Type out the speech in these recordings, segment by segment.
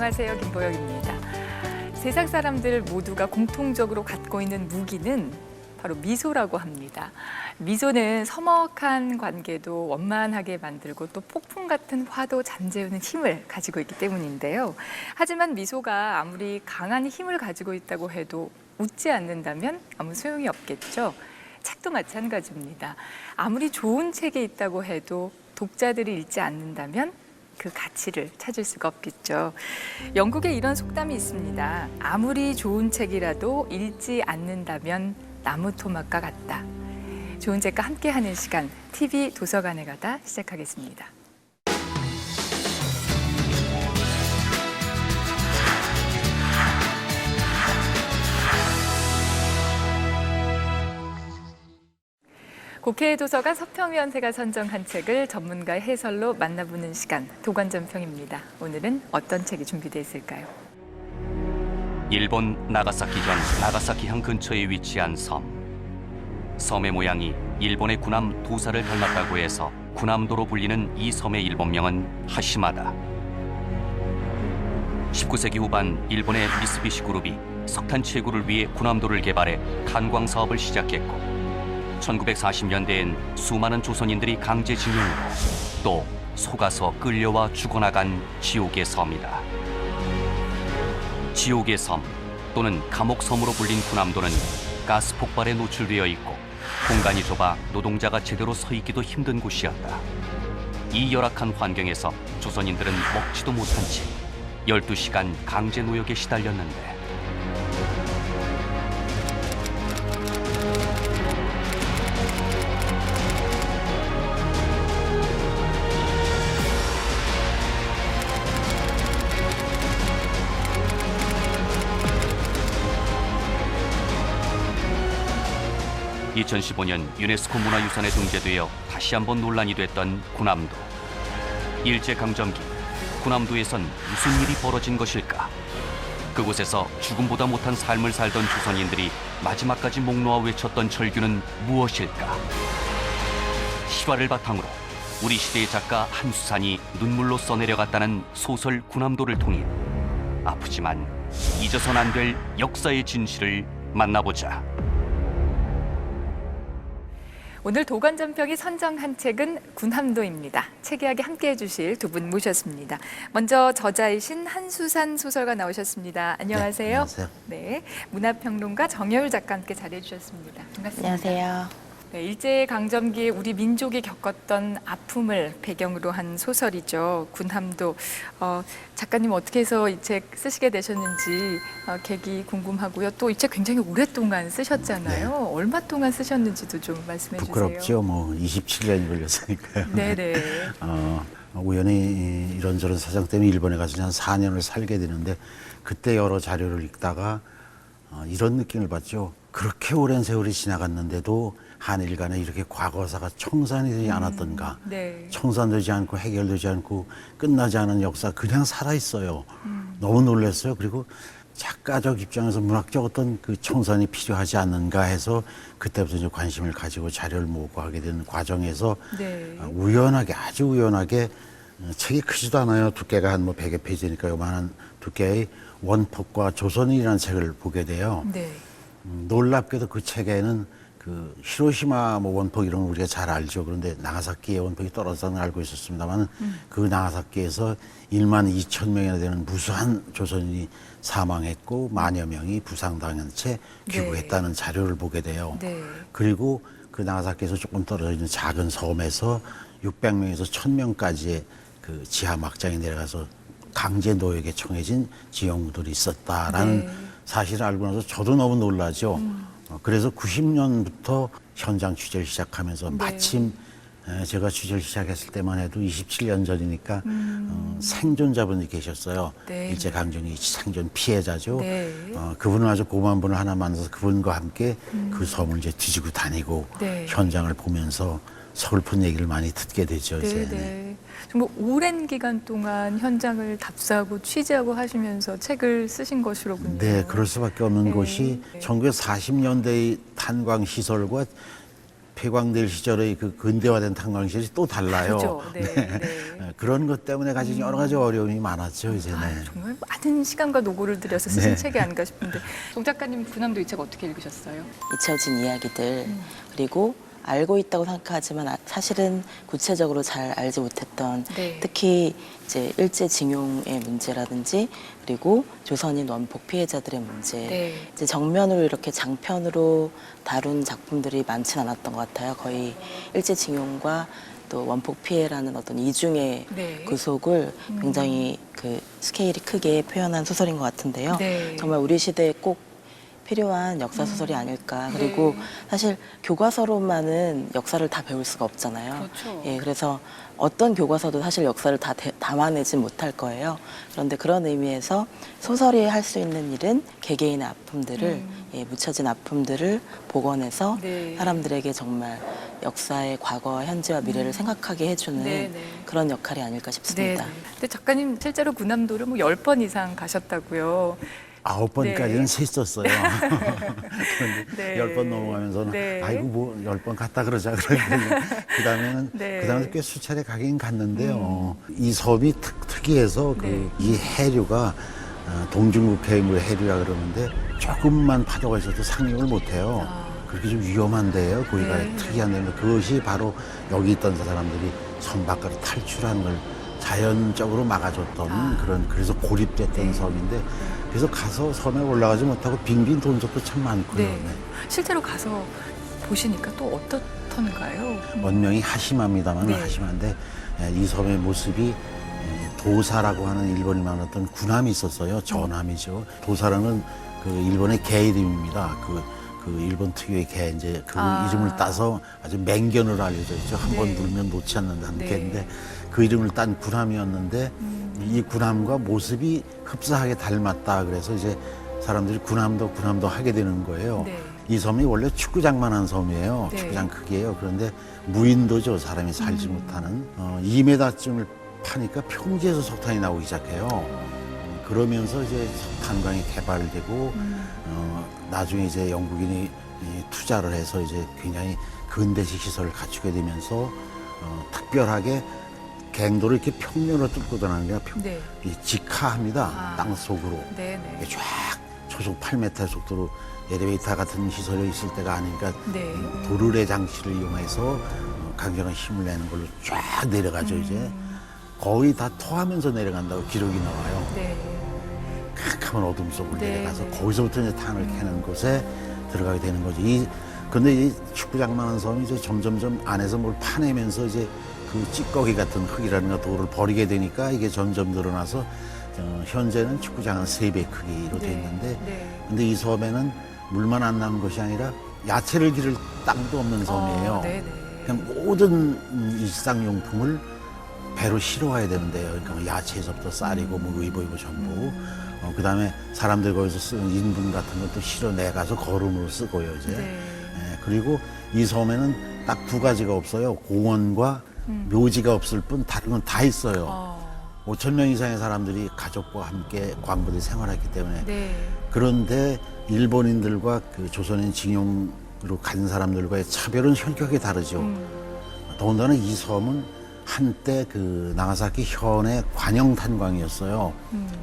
안녕하세요. 김보영입니다. 세상 사람들 모두가 공통적으로 갖고 있는 무기는 바로 미소라고 합니다. 미소는 서먹한 관계도 원만하게 만들고 또 폭풍 같은 화도 잠재우는 힘을 가지고 있기 때문인데요. 하지만 미소가 아무리 강한 힘을 가지고 있다고 해도 웃지 않는다면 아무 소용이 없겠죠. 책도 마찬가지입니다. 아무리 좋은 책이 있다고 해도 독자들이 읽지 않는다면 그 가치를 찾을 수가 없겠죠. 영국에 이런 속담이 있습니다. 아무리 좋은 책이라도 읽지 않는다면 나무 토막과 같다. 좋은 책과 함께하는 시간, TV 도서관에 가다 시작하겠습니다. 국회 도서관 서평위원회가 선정한 책을 전문가의 해설로 만나보는 시간, 도관전평입니다. 오늘은 어떤 책이 준비되어 있을까요? 일본 나가사키현 나가사키항 근처에 위치한 섬. 섬의 모양이 일본의 군함 도사를 닮았다고 해서 군함도로 불리는 이 섬의 일본명은 하시마다. 19세기 후반 일본의 미쓰비시 그룹이 석탄 채굴을 위해 군함도를 개발해 탄광 사업을 시작했고 1940년대엔 수많은 조선인들이 강제징용으로 또 속아서 끌려와 죽어나간 지옥의 섬이다. 지옥의 섬 또는 감옥섬으로 불린 군함도는 가스 폭발에 노출되어 있고 공간이 좁아 노동자가 제대로 서 있기도 힘든 곳이었다. 이 열악한 환경에서 조선인들은 먹지도 못한 채 12시간 강제 노역에 시달렸는데 2015년 유네스코 문화유산에 등재되어 다시 한번 논란이 됐던 군함도. 일제강점기, 군함도에선 무슨 일이 벌어진 것일까? 그곳에서 죽음보다 못한 삶을 살던 조선인들이 마지막까지 목 놓아 외쳤던 절규는 무엇일까? 실화를 바탕으로 우리 시대의 작가 한수산이 눈물로 써내려갔다는 소설 군함도를 통해 아프지만 잊어선 안 될 역사의 진실을 만나보자. 오늘 도관전평이 선정한 책은 군함도입니다. 책 이야기 함께해 주실 두 분 모셨습니다. 먼저 저자이신 한수산 소설가 나오셨습니다. 안녕하세요. 네, 안녕하세요. 네, 문화평론가 정여울 작가 함께 자리해 주셨습니다. 반갑습니다. 안녕하세요. 네, 일제강점기에 우리 민족이 겪었던 아픔을 배경으로 한 소설이죠. 군함도. 작가님 어떻게 해서 이 책 쓰시게 되셨는지 계기 궁금하고요. 또 이 책 굉장히 오랫동안 쓰셨잖아요. 네. 얼마 동안 쓰셨는지도 좀 말씀해 주세요. 부끄럽죠. 뭐 27년이 걸렸으니까요. 네네. 우연히 이런저런 사정 때문에 일본에 가서 한 4년을 살게 되는데 그때 여러 자료를 읽다가 이런 느낌을 받죠. 그렇게 오랜 세월이 지나갔는데도 한일 간에 이렇게 과거사가 청산이 되지 않았던가. 네. 청산되지 않고 해결되지 않고 끝나지 않은 역사 그냥 살아있어요. 너무 놀랐어요. 그리고 작가적 입장에서 문학적 어떤 그 청산이 필요하지 않는가 해서 그때부터 이제 관심을 가지고 자료를 모으고 하게 된 과정에서 네. 우연하게 아주 우연하게 책이 크지도 않아요. 두께가 한 뭐 100여 페이지니까 요만한 두께의 원폭과 조선인이라는 책을 보게 돼요. 네. 놀랍게도 그 책에는 그 히로시마 뭐 원폭 이런 거 우리가 잘 알죠. 그런데 나가사키의 원폭이 떨어졌다는 걸 알고 있었습니다만 그 나가사키에서 1만 2천 명이나 되는 무수한 조선인이 사망했고 만여 명이 부상당한 채 귀국했다는 네. 자료를 보게 돼요. 네. 그리고 그 나가사키에서 조금 떨어져 있는 작은 섬에서 600명에서 1000명까지의 그 지하 막장에 내려가서 강제 노역에 청해진 지형물들이 있었다라는 네. 사실을 알고 나서 저도 너무 놀라죠. 그래서 90년부터 현장 취재를 시작하면서 네. 마침 제가 취재를 시작했을 때만 해도 27년 전이니까 생존자분이 계셨어요. 네. 일제강점기 생존 피해자죠. 네. 그분을 아주 고마운 분을 하나 만나서 그분과 함께 그 섬을 이제 뒤지고 다니고 네. 현장을 보면서 서글픈 얘기를 많이 듣게 되죠. 이제. 네. 정말 오랜 기간 동안 현장을 답사하고 취재하고 하시면서 책을 쓰신 것이로군요. 네, 그럴 수밖에 없는 네. 곳이 네. 1940년대의 탄광 시설과 폐광될 시절의 그 근대화된 탄광 시절이 또 달라요. 그죠. 네, 네. 그런 것 때문에 가진 여러 가지 어려움이 많았죠, 이제는. 정말 많은 시간과 노고를 들여서 쓰신 네. 책이 아닌가 싶은데 송 작가님 군함도 이 책 어떻게 읽으셨어요? 잊혀진 이야기들 그리고 알고 있다고 생각하지만 사실은 구체적으로 잘 알지 못했던 네. 특히 이제 일제징용의 문제라든지 그리고 조선인 원폭 피해자들의 문제 네. 이제 정면으로 이렇게 장편으로 다룬 작품들이 많진 않았던 것 같아요. 거의 일제징용과 또 원폭 피해라는 어떤 이중의 네. 구속을 굉장히 그 스케일이 크게 표현한 소설인 것 같은데요. 네. 정말 우리 시대에 꼭 필요한 역사 소설이 아닐까. 그리고 네. 사실 교과서로만은 역사를 다 배울 수가 없잖아요. 그렇죠. 예, 그래서 어떤 교과서도 사실 역사를 다 담아내진 못할 거예요. 그런데 그런 의미에서 소설이 할 수 있는 일은 개개인의 아픔들을 예, 묻혀진 아픔들을 복원해서 네. 사람들에게 정말 역사의 과거와 현재와 미래를 생각하게 해주는 네, 네. 그런 역할이 아닐까 네. 싶습니다. 근데 작가님 실제로 군함도를 뭐 10번 이상 가셨다고요. 9번까지는 네. 셌었어요. 그런데 네. 10번 넘어가면서는 네. 아이고 뭐 10번 갔다 그러자 그러는데 그다음에는 네. 그다음에 꽤 수차례 가긴 갔는데요. 이 섬이 특이해서 네. 이 해류가 동중국해물 해류라 그러는데 조금만 파도가 있어도 상륙을 못해요. 그렇게 좀 위험한데요. 거기가 네. 특이한데 그것이 바로 여기 있던 사람들이 섬 밖으로 탈출하는 걸 자연적으로 막아줬던 그런 그래서 고립됐던 섬인데 그래서 가서 섬에 올라가지 못하고 빙빙 돈 적도 참 많고요. 네. 실제로 가서 보시니까 또 어떻던가요? 원명이 하시마입니다만 네. 하시마인데 이 섬의 모습이 도사라고 하는 일본이 만났던 군함이 있었어요. 전함이죠. 도사라는 그 일본의 개 이름입니다. 그 일본 특유의 개 이제 그 이름을 따서 아주 맹견으로 알려져 있죠. 한 번 네. 누르면 놓지 않는 한 네. 개인데 그 이름을 딴 군함이었는데 이 군함과 모습이 흡사하게 닮았다. 그래서 이제 사람들이 군함도 하게 되는 거예요. 네. 이 섬이 원래 축구장만한 섬이에요. 네. 축구장 크기예요. 그런데 무인도죠. 사람이 살지 못하는 2m쯤을 파니까 평지에서 석탄이 나오기 시작해요. 그러면서 이제 석탄광이 개발되고 나중에 이제 영국인이 투자를 해서 이제 굉장히 근대식 시설을 갖추게 되면서 특별하게 갱도를 이렇게 평면으로 뚫고 다니는 게 네. 직하합니다. 땅 속으로. 네네. 이게 쫙 초속 8m 속도로 엘리베이터 같은 시설이 있을 때가 아니니까 네. 도르래 장치를 이용해서 강경한 힘을 내는 걸로 쫙 내려가죠. 이제 거의 다 토하면서 내려간다고 기록이 나와요. 네. 캄캄한 어둠 속을 네, 내려가서 네. 거기서부터 이제 탄을 캐는 곳에 들어가게 되는 거죠. 근데 이 축구장만한 섬이 이제 점점점 안에서 뭘 파내면서 이제 그 찌꺼기 같은 흙이라든가 돌을 버리게 되니까 이게 점점 늘어나서 현재는 축구장은 3배 크기로 돼 있는데 네. 근데 이 섬에는 물만 안 나는 것이 아니라 야채를 기를 땅도 없는 섬이에요. 네네. 그냥 모든 일상용품을 배로 실어와야 되는데요. 그러니까 뭐 야채에서부터 쌀이고 뭐 의보이고 전부. 그다음에 사람들 거기서 쓰는 인분 같은 것도 실어내 가서 거름으로 쓰고요. 이제. 네. 예, 그리고 이 섬에는 딱 2가지가 없어요. 공원과 묘지가 없을 뿐 다른 건 다 있어요. 5천 명 이상의 사람들이 가족과 함께 광부들이 생활했기 때문에 네. 그런데 일본인들과 그 조선인 징용으로 간 사람들과의 차별은 현격하게 다르죠. 더군다나 이 섬은 한때 그 나가사키 현의 관영탄광이었어요.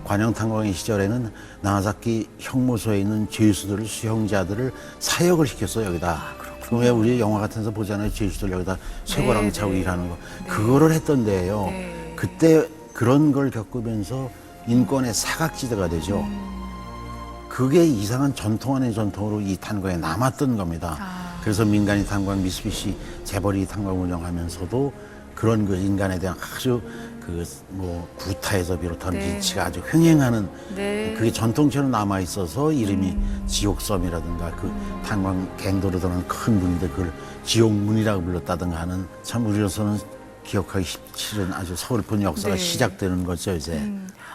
관영탄광의 시절에는 나가사키 형무소에 있는 죄수들을 수형자들을 사역을 시켰어요 여기다. 그럼 왜 우리 영화 같은 데서 보잖아요. 죄수들 여기다 쇠고랑 네, 차고 네. 일하는 거. 네. 그거를 했던 데예요. 네. 그때 그런 걸 겪으면서 인권의 사각지대가 되죠. 그게 이상한 전통 아닌 전통으로 이 탄광에 남았던 겁니다. 그래서 민간이 탄광, 미쓰비시, 재벌이 탄광 운영하면서도 그런 그 인간에 대한 아주 그 뭐 구타에서 비롯한 네. 비치가 아주 횡행하는 네. 그게 전통처럼 남아 있어서 이름이 지옥섬이라든가 그 탄광 갱도로 드는 큰 문인데 그걸 지옥문이라고 불렀다든가 하는 참 우리로서는 기억하기 싫은 아주 서글픈 역사가 네. 시작되는 거죠 이제.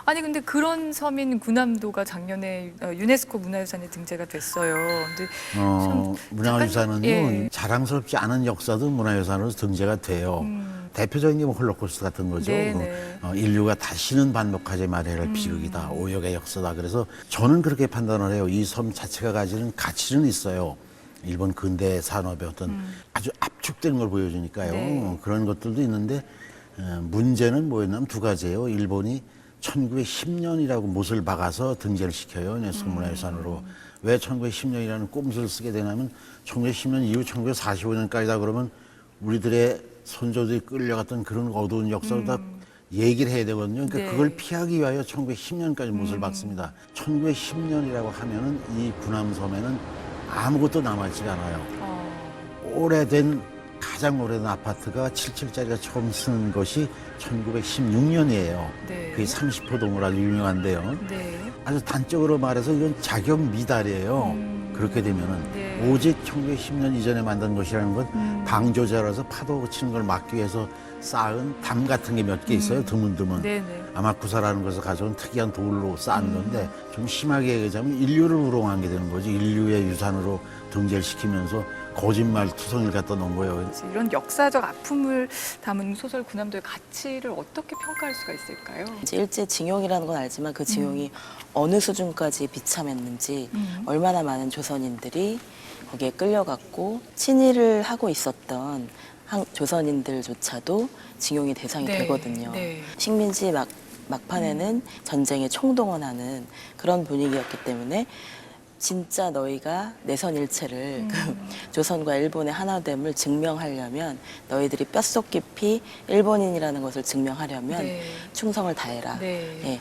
아니 근데 그런 섬인 군함도가 작년에 유네스코 문화유산에 등재가 됐어요. 근데 문화유산은요 예. 자랑스럽지 않은 역사도 문화유산으로 등재가 돼요. 대표적인 게 뭐 홀로코스트 같은 거죠. 네네. 인류가 다시는 반복하지 말아야 할 비극이다. 오역의 역사다. 그래서 저는 그렇게 판단을 해요. 이 섬 자체가 가지는 가치는 있어요. 일본 근대 산업의 어떤 아주 압축된 걸 보여주니까요. 네. 그런 것들도 있는데 문제는 뭐였냐면 두 가지예요. 일본이 1910년이라고 못을 박아서 등재를 시켜요. 유네스코 문화유산으로. 왜 1910년이라는 꼼수를 쓰게 되냐면 1910년 이후 1945년까지다 그러면 우리들의 선조들이 끌려갔던 그런 어두운 역사를 다 얘기를 해야 되거든요. 그러니까 네. 그걸 피하기 위하여 1910년까지 못을 박습니다. 1910년이라고 하면은 이 구남섬에는 아무것도 남아있지 않아요. 오래된 가장 오래된 아파트가 7층짜리가 처음 쓰는 것이 1916년이에요. 네. 그게 30호동으로 아주 유명한데요. 네. 아주 단적으로 말해서 이건 자격 미달이에요. 그렇게 되면은 네. 오직 1910년 이전에 만든 것이라는 건 방조제라서 파도 치는 걸 막기 위해서 쌓은 담 같은 게 몇 개 있어요. 드문드문. 네네. 아마쿠사라는 것을 가져온 특이한 돌로 쌓은 건데 좀 심하게 얘기하자면 인류를 우롱한 게 되는 거지. 인류의 유산으로 등재를 시키면서 거짓말 투성이를 갖다 놓은 거예요. 이런 역사적 아픔을 담은 소설 구남도의 가치를 어떻게 평가할 수가 있을까요? 이제 일제 징용이라는 건 알지만 그 징용이 어느 수준까지 비참했는지 얼마나 많은 조선인들이 거기에 끌려갔고 친일을 하고 있었던 조선인들조차도 징용이 대상이 네, 되거든요. 네. 식민지 막판에는 전쟁에 총동원하는 그런 분위기였기 때문에 진짜 너희가 내선일체를 그 조선과 일본의 하나됨을 증명하려면 너희들이 뼛속 깊이 일본인이라는 것을 증명하려면 네. 충성을 다해라. 네. 예.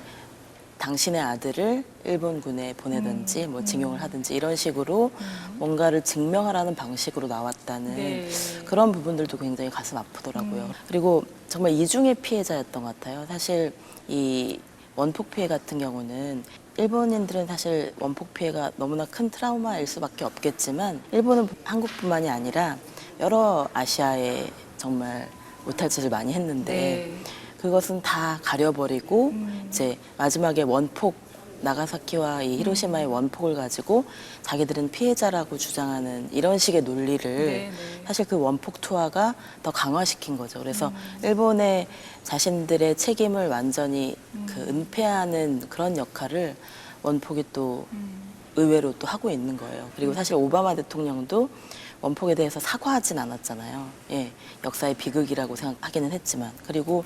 당신의 아들을 일본군에 보내든지 뭐 징용을 하든지 이런 식으로 뭔가를 증명하라는 방식으로 나왔다는 네. 그런 부분들도 굉장히 가슴 아프더라고요. 그리고 정말 이중의 피해자였던 것 같아요. 사실 이 원폭 피해 같은 경우는 일본인들은 사실 원폭 피해가 너무나 큰 트라우마일 수밖에 없겠지만 일본은 한국뿐만이 아니라 여러 아시아에 정말 못할 짓을 많이 했는데 네. 그것은 다 가려버리고 이제 마지막에 원폭 나가사키와 이 히로시마의 원폭을 가지고 자기들은 피해자라고 주장하는 이런 식의 논리를 네, 네. 사실 그 원폭 투하가 더 강화시킨 거죠. 그래서 일본의 자신들의 책임을 완전히 그 은폐하는 그런 역할을 원폭이 또 의외로 또 하고 있는 거예요. 그리고 사실 오바마 대통령도 원폭에 대해서 사과하진 않았잖아요. 예, 역사의 비극이라고 생각하기는 했지만. 그리고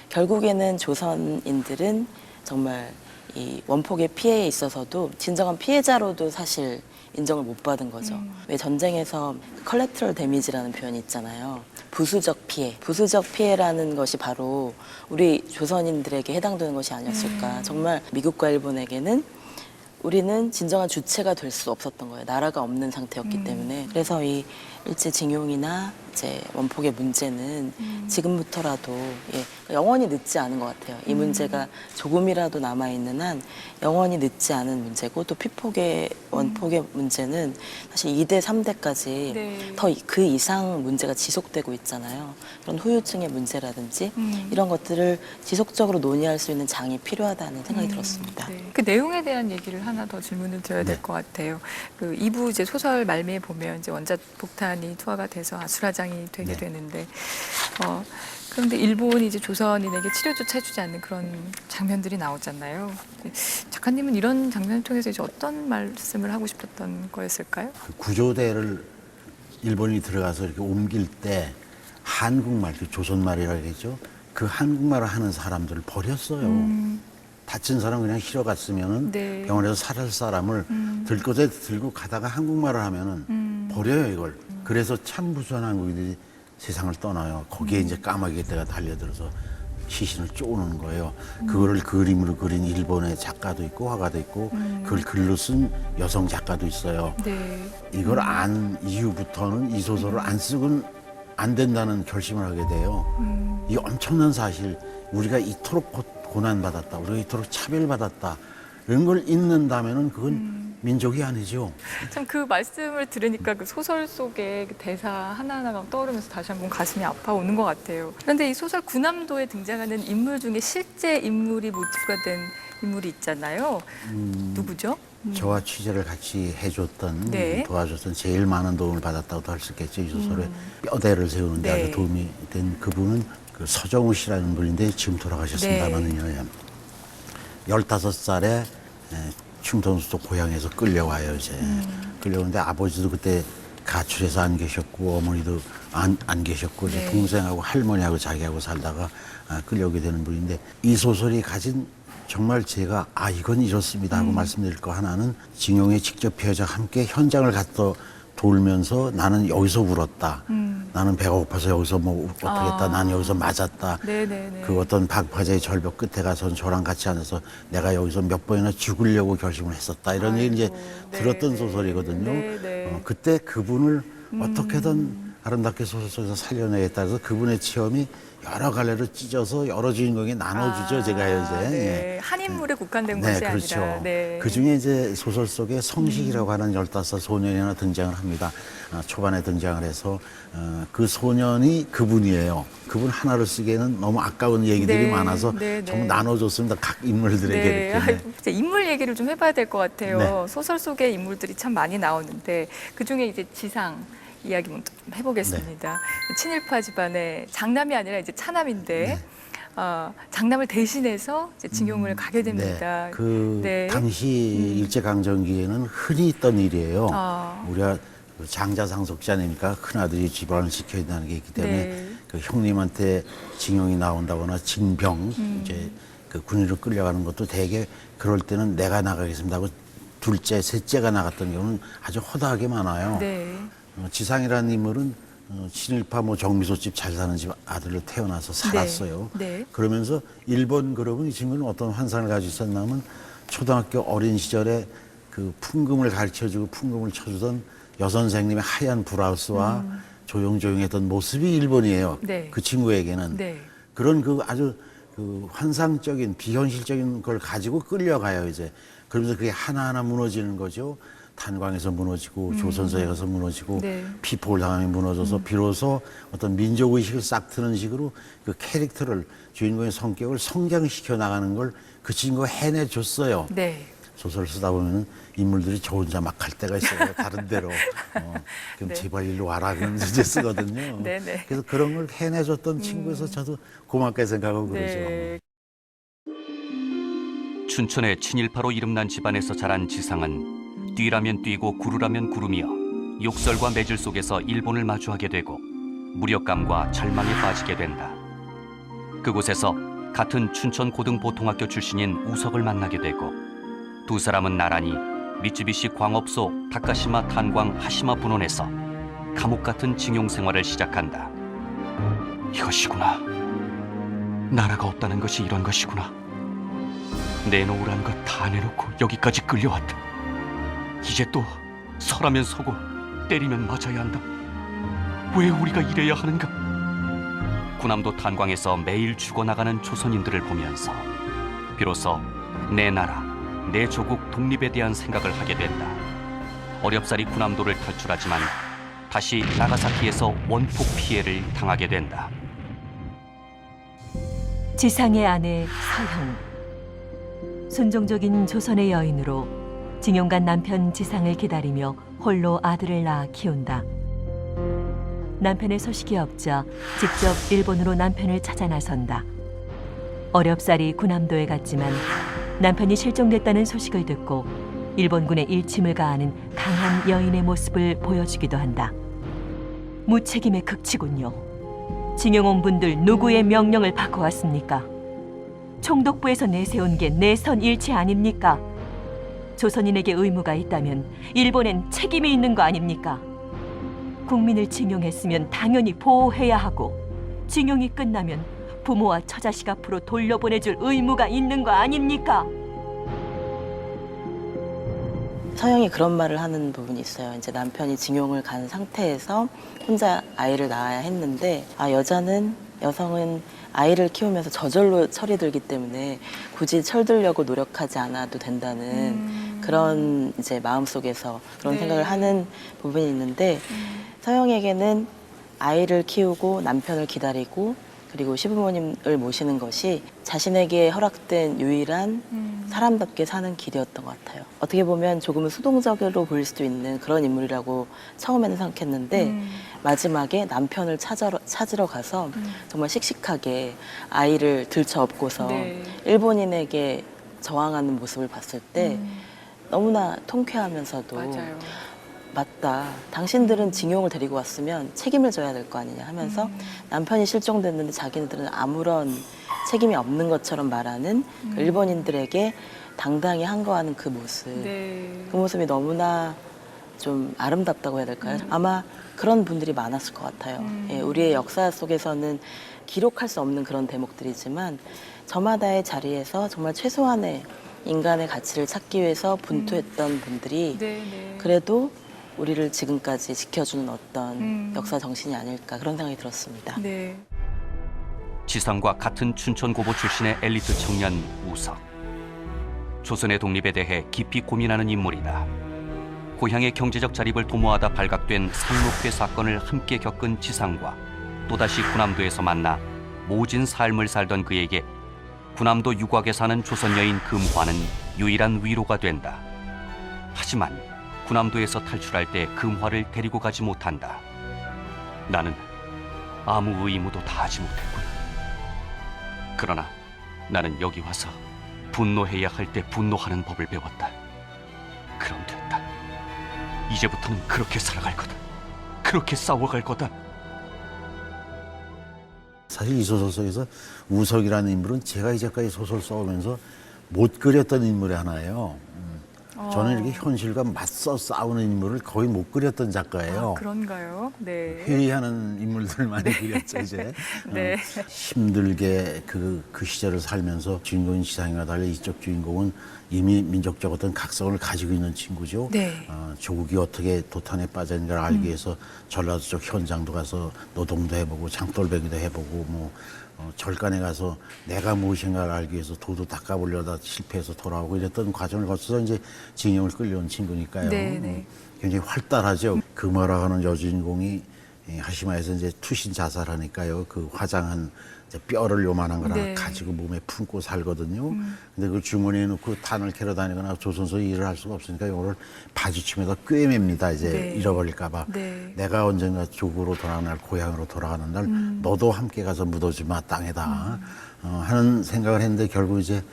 결국에는 조선인들은 정말 이 원폭의 피해에 있어서도 진정한 피해자로도 사실 인정을 못 받은 거죠. 왜 전쟁에서 컬렉트럴 데미지라는 표현이 있잖아요. 부수적 피해. 부수적 피해라는 것이 바로 우리 조선인들에게 해당되는 것이 아니었을까. 정말 미국과 일본에게는 우리는 진정한 주체가 될 수 없었던 거예요. 나라가 없는 상태였기 때문에. 그래서 이 일제징용이나 이제 원폭의 문제는 지금부터라도 영원히 늦지 않은 것 같아요. 이 문제가 조금이라도 남아있는 한 영원히 늦지 않은 문제고 또 피폭의 원폭의 문제는 사실 2대, 3대까지 네. 더 그 이상 문제가 지속되고 있잖아요. 그런 후유증의 문제라든지 이런 것들을 지속적으로 논의할 수 있는 장이 필요하다는 생각이 들었습니다. 네. 그 내용에 대한 얘기를 하나 더 질문을 드려야 될 것 같아요. 그 2부 이제 소설 말미에 보면 이제 원자 폭탄이 투하가 돼서 아수라장이 되게 네. 되는데, 그런데 일본이 이제 조선인에게 치료조차 해주지 않는 그런 장면들이 나오잖아요. 작가님은 이런 장면을 통해서 이제 어떤 말씀을 하고 싶었던 거였을까요? 그 구조대를 일본이 들어가서 이렇게 옮길 때 한국말, 그 조선말이라고 했죠. 그 한국말을 하는 사람들을 버렸어요. 다친 사람 그냥 실어갔으면은 네. 병원에서 살할 사람을 들것에 들고 가다가 한국말을 하면은 버려요 이걸. 그래서 참 무수한 한국인들이 세상을 떠나요. 거기에 이제 까마귀 때가 달려들어서 시신을 쪼는 거예요. 그거를 그림으로 그린 일본의 작가도 있고 화가도 있고 그걸 글로 쓴 여성 작가도 있어요. 네. 이걸 안 이후부터는 이 소설을 안 쓰고는 안 된다는 결심을 하게 돼요. 이 엄청난 사실, 우리가 이토록 고난받았다, 우리가 이토록 차별받았다, 이런 걸 읽는다면은 그건 민족이 아니죠. 참 그 말씀을 들으니까 그 소설 속의 그 대사 하나하나가 떠오르면서 다시 한번 가슴이 아파오는 것 같아요. 그런데 이 소설 구남도에 등장하는 인물 중에 실제 인물이 모티브가 된 인물이 있잖아요. 누구죠? 저와 취재를 같이 해줬던, 네. 도와줬던, 제일 많은 도움을 받았다고도 할 수 있겠죠. 이 소설에 뼈대를 세우는데 네. 아주 도움이 된 그분은 그 서정우 씨라는 분인데 지금 돌아가셨습니다만은요. 네. 15살에 충청도 고향에서 끌려와요, 이제. 끌려오는데 아버지도 그때 가출해서 안 계셨고 어머니도 안 계셨고 이제 네. 동생하고 할머니하고 자기하고 살다가 끌려오게 되는 분인데 이 소설이 가진 정말 제가 이건 이렇습니다 하고 말씀드릴 거 하나는 징용의 직접 피해자와 함께 현장을 갔다 돌면서 나는 여기서 울었다. 나는 배가 고파서 여기서 뭐 어떻게 했다. 나는 여기서 맞았다. 네네네. 그 어떤 박화제의 절벽 끝에 가서 저랑 같이 앉아서 내가 여기서 몇 번이나 죽으려고 결심을 했었다. 이런 얘기 이제 들었던 네네. 소설이거든요. 네네. 그때 그분을 어떻게든 아름답게 소설 속에서 살려내겠다 해서 그분의 체험이 여러 갈래로 찢어서 여러 주인공이 나눠주죠. 제가 이제. 네. 예. 한 인물에 국한된 네, 것이 그렇죠. 아니라. 네. 그 중에 이제 소설 속에 성식이라고 하는 15 소년이 하나 등장을 합니다. 초반에 등장을 해서 그 소년이 그분이에요. 그분 하나를 쓰기에는 너무 아까운 얘기들이 네, 많아서 네, 정말 네. 나눠줬습니다. 각 인물들에게 네. 이렇게. 이제 인물 얘기를 좀 해봐야 될 것 같아요. 네. 소설 속의 인물들이 참 많이 나오는데 그 중에 이제 지상 이야기 좀 해보겠습니다. 친일파 집안의 장남이 아니라 이제 차남인데 장남을 대신해서 이제 징용을 가게 됩니다. 네. 그 네. 당시 일제강점기에는 흔히 있던 일이에요. 우리가 그 장자상속자니까 큰아들이 집안을 지켜야 된다는 게 있기 때문에 네. 그 형님한테 징용이 나온다거나 징병 이제 그 군인으로 끌려가는 것도 대개 그럴 때는 내가 나가겠습니다 하고 둘째, 셋째가 나갔던 경우는 아주 허다하게 많아요. 네. 지상이라는 인물은 친일파 뭐 정미소집 잘 사는 집 아들로 태어나서 살았어요. 네. 그러면서 일본 그러면 이 친구는 어떤 환상을 가지고 있었냐면 초등학교 어린 시절에 그 풍금을 가르쳐주고 풍금을 쳐주던 여선생님의 하얀 브라우스와 조용조용했던 모습이 일본이에요. 네. 그 친구에게는. 네. 그런 그 아주 그 환상적인 비현실적인 걸 가지고 끌려가요 이제. 그러면서 그게 하나하나 무너지는 거죠. 탄광에서 무너지고 조선소에 가서 무너지고 네. 피폭을 당하면 무너져서 비로소 어떤 민족의식을 싹 트는 식으로 그 캐릭터를 주인공의 성격을 성장시켜 나가는 걸 그 친구가 해내줬어요. 네. 소설을 쓰다 보면은 인물들이 저 혼자 막 갈 때가 있어요. 다른 데로. 그럼 네. 제발 일로 와라. 그러면서 이제 쓰거든요. 네네. 그래서 그런 걸 해내줬던 친구여서 저도 고맙게 생각하고 그러죠. 네. 춘천의 친일파로 이름난 집안에서 자란 지상은 뛰라면 뛰고 구르라면 구르며 욕설과 매질 속에서 일본을 마주하게 되고 무력감과 절망에 빠지게 된다. 그곳에서 같은 춘천 고등보통학교 출신인 우석을 만나게 되고 두 사람은 나란히 미쯔비시 광업소 다카시마 탄광 하시마 분원에서 감옥 같은 징용 생활을 시작한다. 이것이구나. 나라가 없다는 것이 이런 것이구나. 내놓으라는 것 다 내놓고 여기까지 끌려왔다. 이제 또 서라면 서고 때리면 맞아야 한다. 왜 우리가 이래야 하는가? 군함도 탄광에서 매일 죽어나가는 조선인들을 보면서 비로소 내 나라, 내 조국 독립에 대한 생각을 하게 된다. 어렵사리 군함도를 탈출하지만 다시 나가사키에서 원폭 피해를 당하게 된다. 지상의 아내 서형. 순종적인 조선의 여인으로 징용간 남편 지상을 기다리며 홀로 아들을 낳아 키운다. 남편의 소식이 없자 직접 일본으로 남편을 찾아 나선다. 어렵사리 군함도에 갔지만 남편이 실종됐다는 소식을 듣고 일본군의 일침을 가하는 강한 여인의 모습을 보여주기도 한다. 무책임의 극치군요. 징용 온 분들 누구의 명령을 받고 왔습니까? 총독부에서 내세운 게 내선 일치 아닙니까? 조선인에게 의무가 있다면 일본엔 책임이 있는 거 아닙니까? 국민을 징용했으면 당연히 보호해야 하고 징용이 끝나면 부모와 처자식 앞으로 돌려보내줄 의무가 있는 거 아닙니까? 서영이 그런 말을 하는 부분이 있어요. 이제 남편이 징용을 간 상태에서 혼자 아이를 낳아야 했는데 여성은 아이를 키우면서 저절로 철이 들기 때문에 굳이 철들려고 노력하지 않아도 된다는 그런 이제 마음속에서 그런 네. 생각을 하는 부분이 있는데 서영에게는 아이를 키우고 남편을 기다리고 그리고 시부모님을 모시는 것이 자신에게 허락된 유일한 사람답게 사는 길이었던 것 같아요. 어떻게 보면 조금은 수동적으로 보일 수도 있는 그런 인물이라고 처음에는 생각했는데 마지막에 남편을 찾으러 가서 정말 씩씩하게 아이를 들쳐업고서 네. 일본인에게 저항하는 모습을 봤을 때 너무나 통쾌하면서도 맞아요. 맞다. 당신들은 징용을 데리고 왔으면 책임을 져야 될 거 아니냐 하면서 남편이 실종됐는데 자기네들은 아무런 책임이 없는 것처럼 말하는 그 일본인들에게 당당히 항거하는 그 모습. 네. 그 모습이 너무나 좀 아름답다고 해야 될까요? 아마 그런 분들이 많았을 것 같아요. 예, 우리의 역사 속에서는 기록할 수 없는 그런 대목들이지만 저마다의 자리에서 정말 최소한의 인간의 가치를 찾기 위해서 분투했던 분들이 네, 네. 그래도 우리를 지금까지 지켜주는 어떤 역사 정신이 아닐까 그런 생각이 들었습니다. 네. 지상과 같은 춘천고보 출신의 엘리트 청년 우석. 조선의 독립에 대해 깊이 고민하는 인물이다. 고향의 경제적 자립을 도모하다 발각된 상록회 사건을 함께 겪은 지상과 또다시 군함도에서 만나 모진 삶을 살던 그에게 군함도 유곽에 사는 조선 여인 금화는 유일한 위로가 된다. 하지만 군함도에서 탈출할 때 금화를 데리고 가지 못한다. 나는 아무 의무도 다하지 못했구나. 그러나 나는 여기 와서 분노해야 할 때 분노하는 법을 배웠다. 그럼 됐다. 이제부터는 그렇게 살아갈 거다. 그렇게 싸워갈 거다. 사실 이 소설 속에서 우석이라는 인물은 제가 이제까지 소설 써오면서 못 그렸던 인물의 하나예요. 저는 이렇게 현실과 맞서 싸우는 인물을 거의 못 그렸던 작가예요. 아, 그런가요? 네. 회의하는 인물들 많이 그렸죠, 이제. 네. 힘들게 그 시절을 살면서 주인공인 지상이와 달리 이쪽 주인공은 이미 민족적 어떤 각성을 가지고 있는 친구죠. 네. 조국이 어떻게 도탄에 빠졌는가를 알기 위해서 전라도 쪽 현장도 가서 노동도 해보고 장돌배기도 해보고 뭐 절간에 가서 내가 무엇인가를 알기 위해서 도도 닦아보려다 실패해서 돌아오고 이랬던 과정을 거쳐서 이제 징용을 끌려온 친구니까요. 네, 네. 굉장히 활달하죠. 금화라 하는 여주인공이 하시마에서 이제 투신 자살하니까요. 그 화장한 이제 뼈를 요만한 걸 하나 네. 가지고 몸에 품고 살거든요. 근데 그걸 주머니에 넣고 탄을 캐러 다니거나 조선소 일을 할 수가 없으니까 이거를 바지춤에다 꿰맵니다. 이제 네. 잃어버릴까 봐. 네. 내가 언젠가 조국으로 돌아가는 날, 고향으로 돌아가는 날 너도 함께 가서 묻어주마 땅에다 하는 생각을 했는데 결국 이제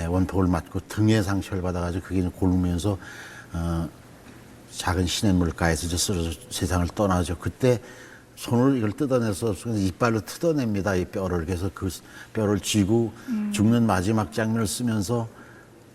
원폭을 맞고 등에 상처를 받아가지고 그게 골면서 작은 시냇물가에서 이제 쓰러져 세상을 떠나죠. 그때 손으로 이걸 뜯어내서 이빨로 뜯어냅니다. 이 뼈를. 그래서 그 뼈를 쥐고 죽는 마지막 장면을 쓰면서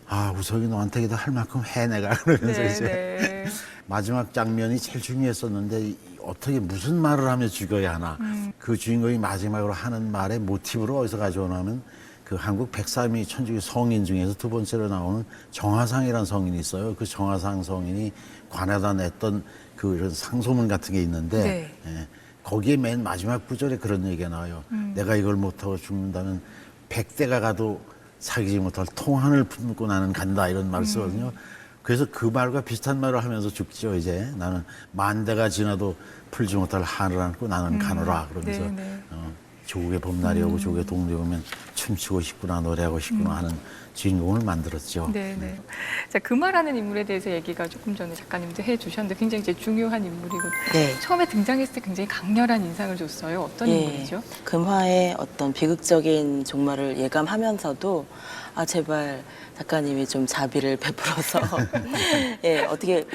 아, 우석이 너한테 기도 할 만큼 해 내가 그러면서 네, 이제 네. 마지막 장면이 제일 중요했었는데 어떻게 무슨 말을 하며 죽여야 하나. 그 주인공이 마지막으로 하는 말의 모티브를 어디서 가져오냐면 그 한국 103위 천주교 성인 중에서 두 번째로 나오는 정화상이라는 성인이 있어요. 그 정화상 성인이 관에다 냈던 그 이런 상소문 같은 게 있는데 네. 예, 거기에 맨 마지막 구절에 그런 얘기가 나와요. 내가 이걸 못하고 죽는다면 100대가 가도 사귀지 못할 통한을 품고 나는 간다 이런 말을 쓰거든요. 그래서 그 말과 비슷한 말을 하면서 죽죠. 이제 나는 1000대가 지나도 풀지 못할 한을 안고 나는 가노라 그러면서 네, 네. 조국의 봄날이 오고 조국의 동네 오면 춤추고 싶구나 노래하고 싶구나 하는 주인공을 만들었죠. 네, 네. 자, 금화라는 인물에 대해서 얘기가 조금 전에 작가님도 해주셨는데 굉장히 이제 중요한 인물이고 네. 처음에 등장했을 때 굉장히 강렬한 인상을 줬어요. 어떤 인물이죠? 금화의 어떤 비극적인 종말을 예감하면서도 아 제발 작가님이 좀 자비를 베풀어서 예 어떻게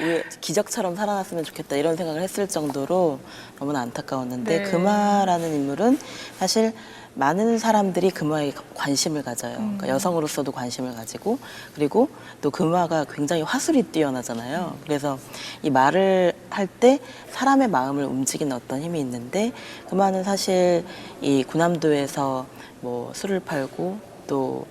기적처럼 살아났으면 좋겠다 이런 생각을 했을 정도로 너무나 안타까웠는데 네. 금화라는 인물은 사실 많은 사람들이 금화에 관심을 가져요. 그러니까 여성으로서도 관심을 가지고 그리고 또 금화가 굉장히 화술이 뛰어나잖아요. 그래서 이 말을 할 때 사람의 마음을 움직이는 어떤 힘이 있는데 금화는 사실 이 군함도에서 뭐 술을 팔고 또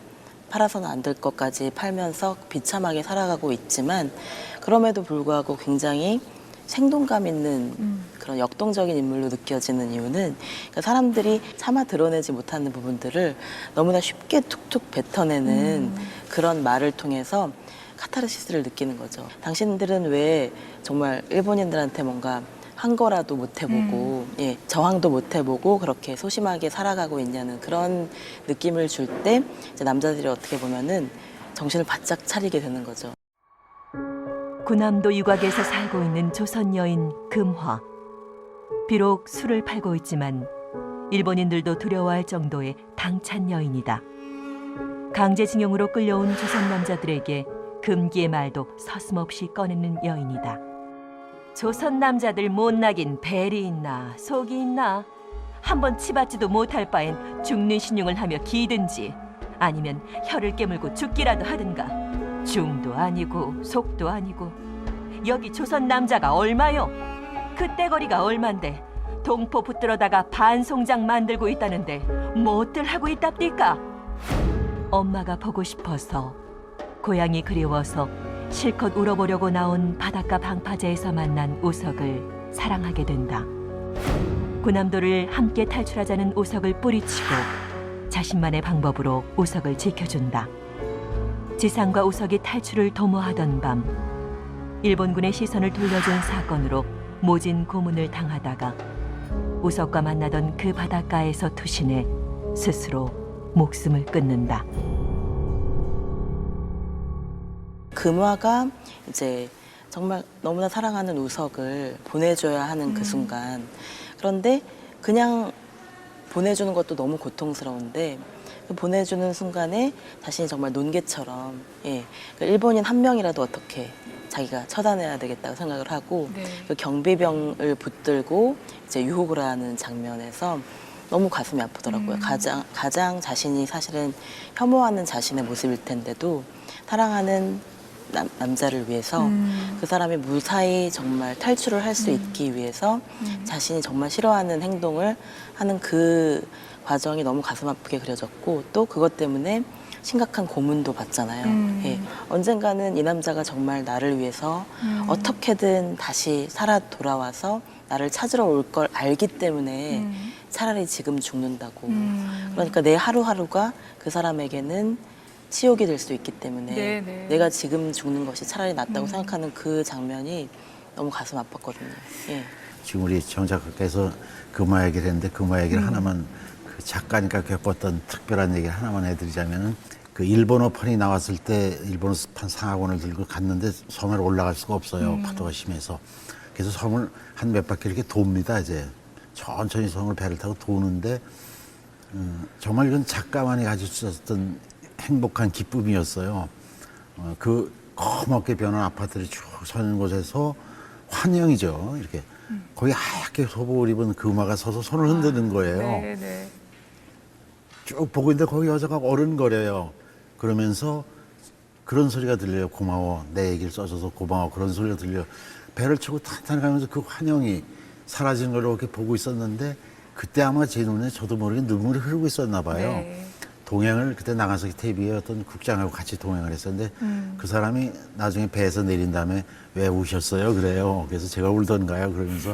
팔아서는 안 될 것까지 팔면서 비참하게 살아가고 있지만 그럼에도 불구하고 굉장히 생동감 있는 그런 역동적인 인물로 느껴지는 이유는 그러니까 사람들이 차마 드러내지 못하는 부분들을 너무나 쉽게 툭툭 뱉어내는 그런 말을 통해서 카타르시스를 느끼는 거죠. 당신들은 왜 정말 일본인들한테 뭔가 한 거라도 못 해보고 예, 저항도 못 해보고 그렇게 소심하게 살아가고 있냐는 그런 느낌을 줄 때 남자들이 어떻게 보면은 정신을 바짝 차리게 되는 거죠. 군함도 유곽에서 살고 있는 조선 여인 금화. 비록 술을 팔고 있지만 일본인들도 두려워할 정도의 당찬 여인이다. 강제징용으로 끌려온 조선 남자들에게 금기의 말도 서슴없이 꺼내는 여인이다. 조선 남자들 못나긴 벨이 있나 속이 있나. 한번 치받지도 못할 바엔 죽는 신용을 하며 기든지 아니면 혀를 깨물고 죽기라도 하든가. 중도 아니고 속도 아니고 여기 조선 남자가 얼마요? 그 떼거리가 얼만데 동포 붙들어다가 반송장 만들고 있다는데 뭐들 하고 있답니까? 엄마가 보고 싶어서 고향이 그리워서 실컷 울어보려고 나온 바닷가 방파제에서 만난 우석을 사랑하게 된다. 고남도를 함께 탈출하자는 우석을 뿌리치고 자신만의 방법으로 우석을 지켜준다. 지상과 우석이 탈출을 도모하던 밤 일본군의 시선을 돌려준 사건으로 모진 고문을 당하다가 우석과 만나던 그 바닷가에서 투신해 스스로 목숨을 끊는다. 금화가 이제 정말 너무나 사랑하는 우석을 보내줘야 하는 그 순간, 그런데 그냥 보내주는 것도 너무 고통스러운데 그 보내주는 순간에 자신이 정말 논개처럼 그 일본인 한 명이라도 어떻게 자기가 처단해야 되겠다고 생각을 하고 네. 그 경비병을 붙들고 이제 유혹을 하는 장면에서 너무 가슴이 아프더라고요. 가장 자신이 사실은 혐오하는 자신의 모습일 텐데도 사랑하는 남자를 위해서 그 사람이 무사히 정말 탈출을 할 수 있기 위해서 자신이 정말 싫어하는 행동을 하는 그 과정이 너무 가슴 아프게 그려졌고 또 그것 때문에 심각한 고문도 받잖아요. 예. 언젠가는 이 남자가 정말 나를 위해서 어떻게든 다시 살아 돌아와서 나를 찾으러 올 걸 알기 때문에 차라리 지금 죽는다고. 그러니까 내 하루하루가 그 사람에게는 치욕이 될 수 있기 때문에 네네. 내가 지금 죽는 것이 차라리 낫다고 생각하는 그 장면이 너무 가슴 아팠거든요. 예. 지금 우리 정 작가께서 금화 얘기를 했는데 금화 얘기를 하나만 그 작가니까 겪었던 특별한 얘기를 하나만 해드리자면은 그 일본어판이 나왔을 때 일본어판 상하권을 들고 갔는데 섬에 올라갈 수가 없어요. 파도가 심해서. 그래서 섬을 한 몇 바퀴 이렇게 돕니다. 이제 천천히 섬을 배를 타고 도는데 정말 이건 작가만이 가질 수 있었던 행복한 기쁨이었어요. 그 검게 변한 아파트를 쭉 서는 곳에서 환영이죠. 이렇게 거기 하얗게 소복을 입은 금화가 서서 손을 흔드는 거예요. 네. 쭉 보고 있는데 거기 여자가 어른거려요. 그러면서 그런 소리가 들려요. 고마워. 내 얘기를 써줘서 고마워. 그런 소리가 들려요. 배를 치고 탄탄히 가면서 그 환영이 사라지는 걸 이렇게 보고 있었는데 그때 아마 제 눈에 저도 모르게 눈물이 흐르고 있었나 봐요. 네. 동행을 그때 나가서기 TV에 어떤 국장하고 같이 동행을 했었는데 그 사람이 나중에 배에서 내린 다음에 왜 우셨어요? 그래요. 그래서 제가 울던가요? 그러면서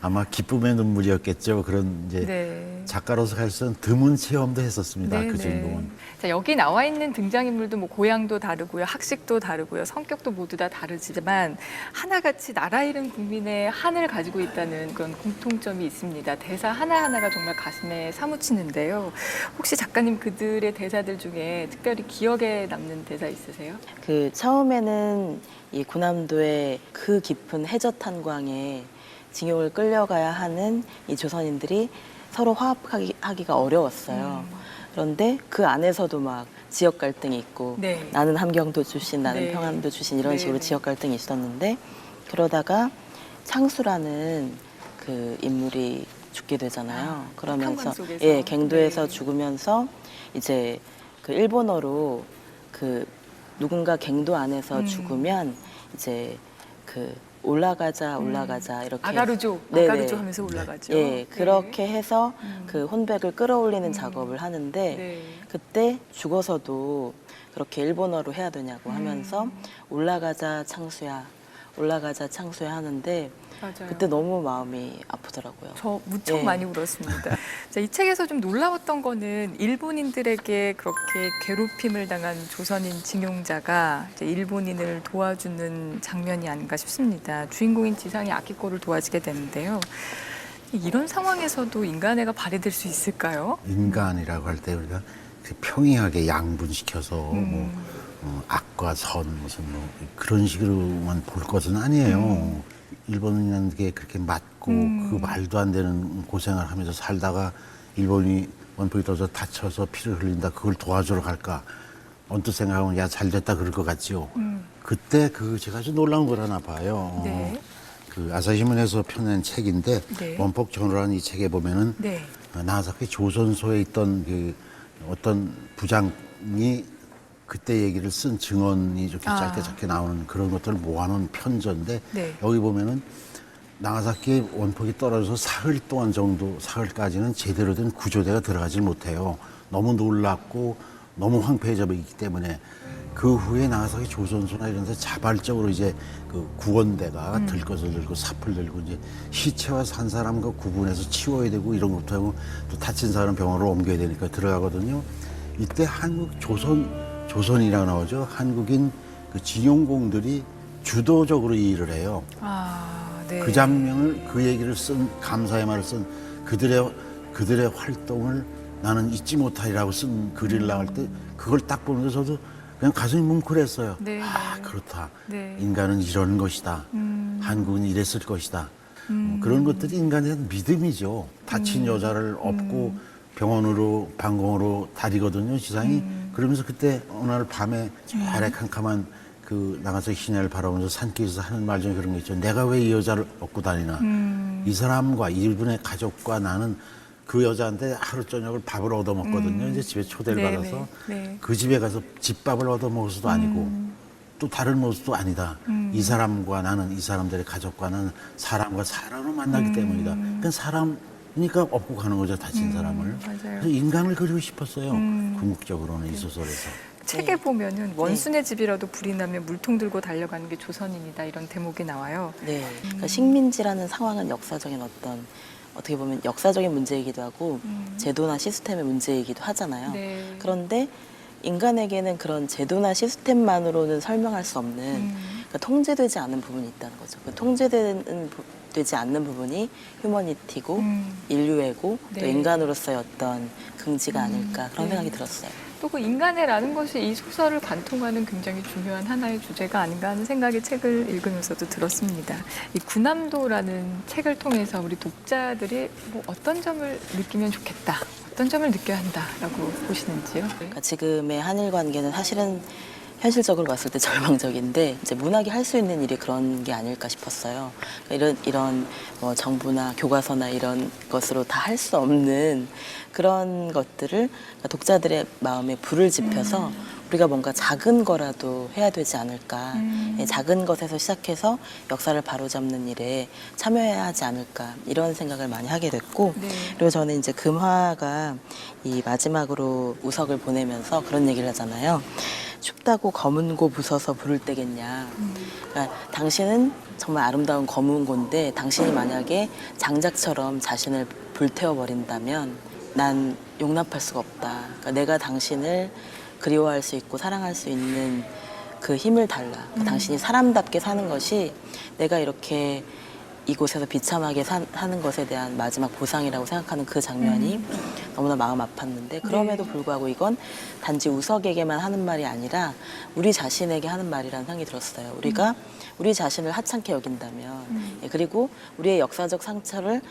아마 기쁨의 눈물이었겠죠. 그런 이제 네. 작가로서 갈 수 있는 드문 체험도 했었습니다. 그 주인공은. 자, 여기 나와 있는 등장인물도 뭐 고향도 다르고요, 학식도 다르고요, 성격도 모두 다 다르지만 하나같이 나라 잃은 국민의 한을 가지고 있다는 그런 공통점이 있습니다. 대사 하나하나가 정말 가슴에 사무치는데요. 혹시 작가님 그들의 대사들 중에 특별히 기억에 남는 대사 있으세요? 그 처음에는 이 고남도의 그 깊은 해저탄광에 징용을 끌려가야 하는 이 조선인들이 서로 화합하기가 어려웠어요. 그런데 그 안에서도 막 지역 갈등이 있고 네. 나는 함경도 출신, 나는 네. 평안도 출신 이런 네, 식으로 네. 지역 갈등이 있었는데 그러다가 창수라는 그 인물이 죽게 되잖아요. 그러면서 평강 속에서. 예, 갱도에서 네. 죽으면서 이제 그 일본어로 그 누군가 갱도 안에서 죽으면 이제 그 올라가자 이렇게 아가루조 네네. 하면서 올라가죠. 예, 네. 그렇게 해서 그 혼백을 끌어올리는 작업을 하는데 네. 그때 죽어서도 그렇게 일본어로 해야 되냐고 하면서 올라가자 창수야 하는데 맞아요. 그때 너무 마음이 아프더라고요. 저 무척 예. 많이 울었습니다. 자, 이 책에서 좀 놀라웠던 거는 일본인들에게 그렇게 괴롭힘을 당한 조선인 징용자가 이제 일본인을 도와주는 장면이 아닌가 싶습니다. 주인공인 지상이 아키코를 도와주게 되는데요. 이런 상황에서도 인간애가 발휘될 수 있을까요? 인간이라고 할 때 우리가 평이하게 양분시켜서 뭐 악과 선 무슨 뭐 그런 식으로만 볼 것은 아니에요. 일본인에게 그렇게 맞고 그 말도 안 되는 고생을 하면서 살다가 일본이 원폭이 떨어져 다쳐서 피를 흘린다. 그걸 도와주러 갈까? 언뜻 생각하면 야 잘됐다 그럴 것 같지요. 그때 그 제가 아주 놀라운 걸 하나 봐요. 네. 그 아사히신문에서 펴낸 책인데 네. 원폭전후라는 이 책에 보면은 네. 나가사키 조선소에 있던 그 어떤 부장이 그때 얘기를 쓴 증언이 이렇게 짧게 나오는 그런 것들을 모아놓은 편전인데 네. 여기 보면은 나가사키의 원폭이 떨어져서 사흘 동안 정도, 사흘까지는 제대로 된 구조대가 들어가질 못해요. 너무 놀랍고 너무 황폐해져 있기 때문에 그 후에 나가사키 조선소나 이런 데 자발적으로 이제 그 구원대가 들 것을 들고 삽을 들고 이제 시체와 산 사람과 구분해서 치워야 되고 이런 것도 하고 또 다친 사람 병원으로 옮겨야 되니까 들어가거든요. 이때 한국 조선이라고 나오죠. 한국인 그 징용공들이 주도적으로 이 일을 해요. 아, 네. 그 장면을 그 얘기를 쓴 감사의 말을 쓴 그들의 활동을 나는 잊지 못하리라고 쓴 글을 나갈 때 그걸 딱 보면서 저도 그냥 가슴이 뭉클했어요. 네, 아 네. 그렇다. 네. 인간은 이런 것이다. 한국은 이랬을 것이다. 그런 것들이 인간에 대한 믿음이죠. 다친 여자를 업고 병원으로 방공으로 다리거든요. 지상이. 그러면서 그때 어느 날 밤에 아래 캄캄한 그 나가서 시내를 바라보면서 산길에서 하는 말 중에 그런 게 있죠. 내가 왜 이 여자를 업고 다니나. 이 사람과 이분의 가족과 나는 그 여자한테 하루 저녁을 밥을 얻어먹거든요. 이제 집에 초대를 네네. 받아서 네. 그 집에 가서 집밥을 얻어먹을 수도 아니고 또 다른 모습도 아니다. 이 사람과 나는 이 사람들의 가족과 나는 사람과 사람을 만나기 때문이다. 그러니까 사람이니까 업고 가는 거죠. 다친 사람을. 맞아요. 그래서 인간을 그리고 싶었어요. 궁극적으로는 이 소설에서. 책에 보면은 원순의 집이라도 불이 나면 물통 들고 달려가는 게 조선인이다 이런 대목이 나와요. 네. 그러니까 식민지라는 상황은 역사적인 어떻게 보면 역사적인 문제이기도 하고 제도나 시스템의 문제이기도 하잖아요. 네. 그런데 인간에게는 그런 제도나 시스템만으로는 설명할 수 없는 그러니까 통제되지 않은 부분이 있다는 거죠. 그 통제되지 않는 부분이 휴머니티고 인류애고 또 네. 인간으로서의 어떤 긍지가 아닐까 그런 네. 생각이 들었어요. 또 그 인간애라는 것이 이 소설을 관통하는 굉장히 중요한 하나의 주제가 아닌가 하는 생각이 책을 읽으면서도 들었습니다. 이 군함도라는 책을 통해서 우리 독자들이 뭐 어떤 점을 느끼면 좋겠다, 어떤 점을 느껴야 한다라고 보시는지요? 그러니까 지금의 한일 관계는 사실은 현실적으로 봤을 때 절망적인데 이제 문학이 할 수 있는 일이 그런 게 아닐까 싶었어요. 그러니까 이런 뭐 정부나 교과서나 이런 것으로 다 할 수 없는 그런 것들을 그러니까 독자들의 마음에 불을 지펴서 우리가 뭔가 작은 거라도 해야 되지 않을까. 예, 작은 것에서 시작해서 역사를 바로잡는 일에 참여해야 하지 않을까 이런 생각을 많이 하게 됐고 네. 그리고 저는 이제 금화가 이 마지막으로 우석을 보내면서 그런 얘기를 하잖아요. 춥다고 검은고 부서서 부를 때겠냐. 그러니까 당신은 정말 아름다운 검은고인데 당신이 만약에 장작처럼 자신을 불태워버린다면 난 용납할 수가 없다. 그러니까 내가 당신을 그리워할 수 있고 사랑할 수 있는 그 힘을 달라. 그러니까 당신이 사람답게 사는 것이 내가 이렇게 이곳에서 비참하게 사는 것에 대한 마지막 보상이라고 생각하는 그 장면이 너무나 마음 아팠는데 그럼에도 불구하고 이건 단지 우석에게만 하는 말이 아니라 우리 자신에게 하는 말이라는 생각이 들었어요. 우리가 우리 자신을 하찮게 여긴다면 예, 그리고 우리의 역사적 상처를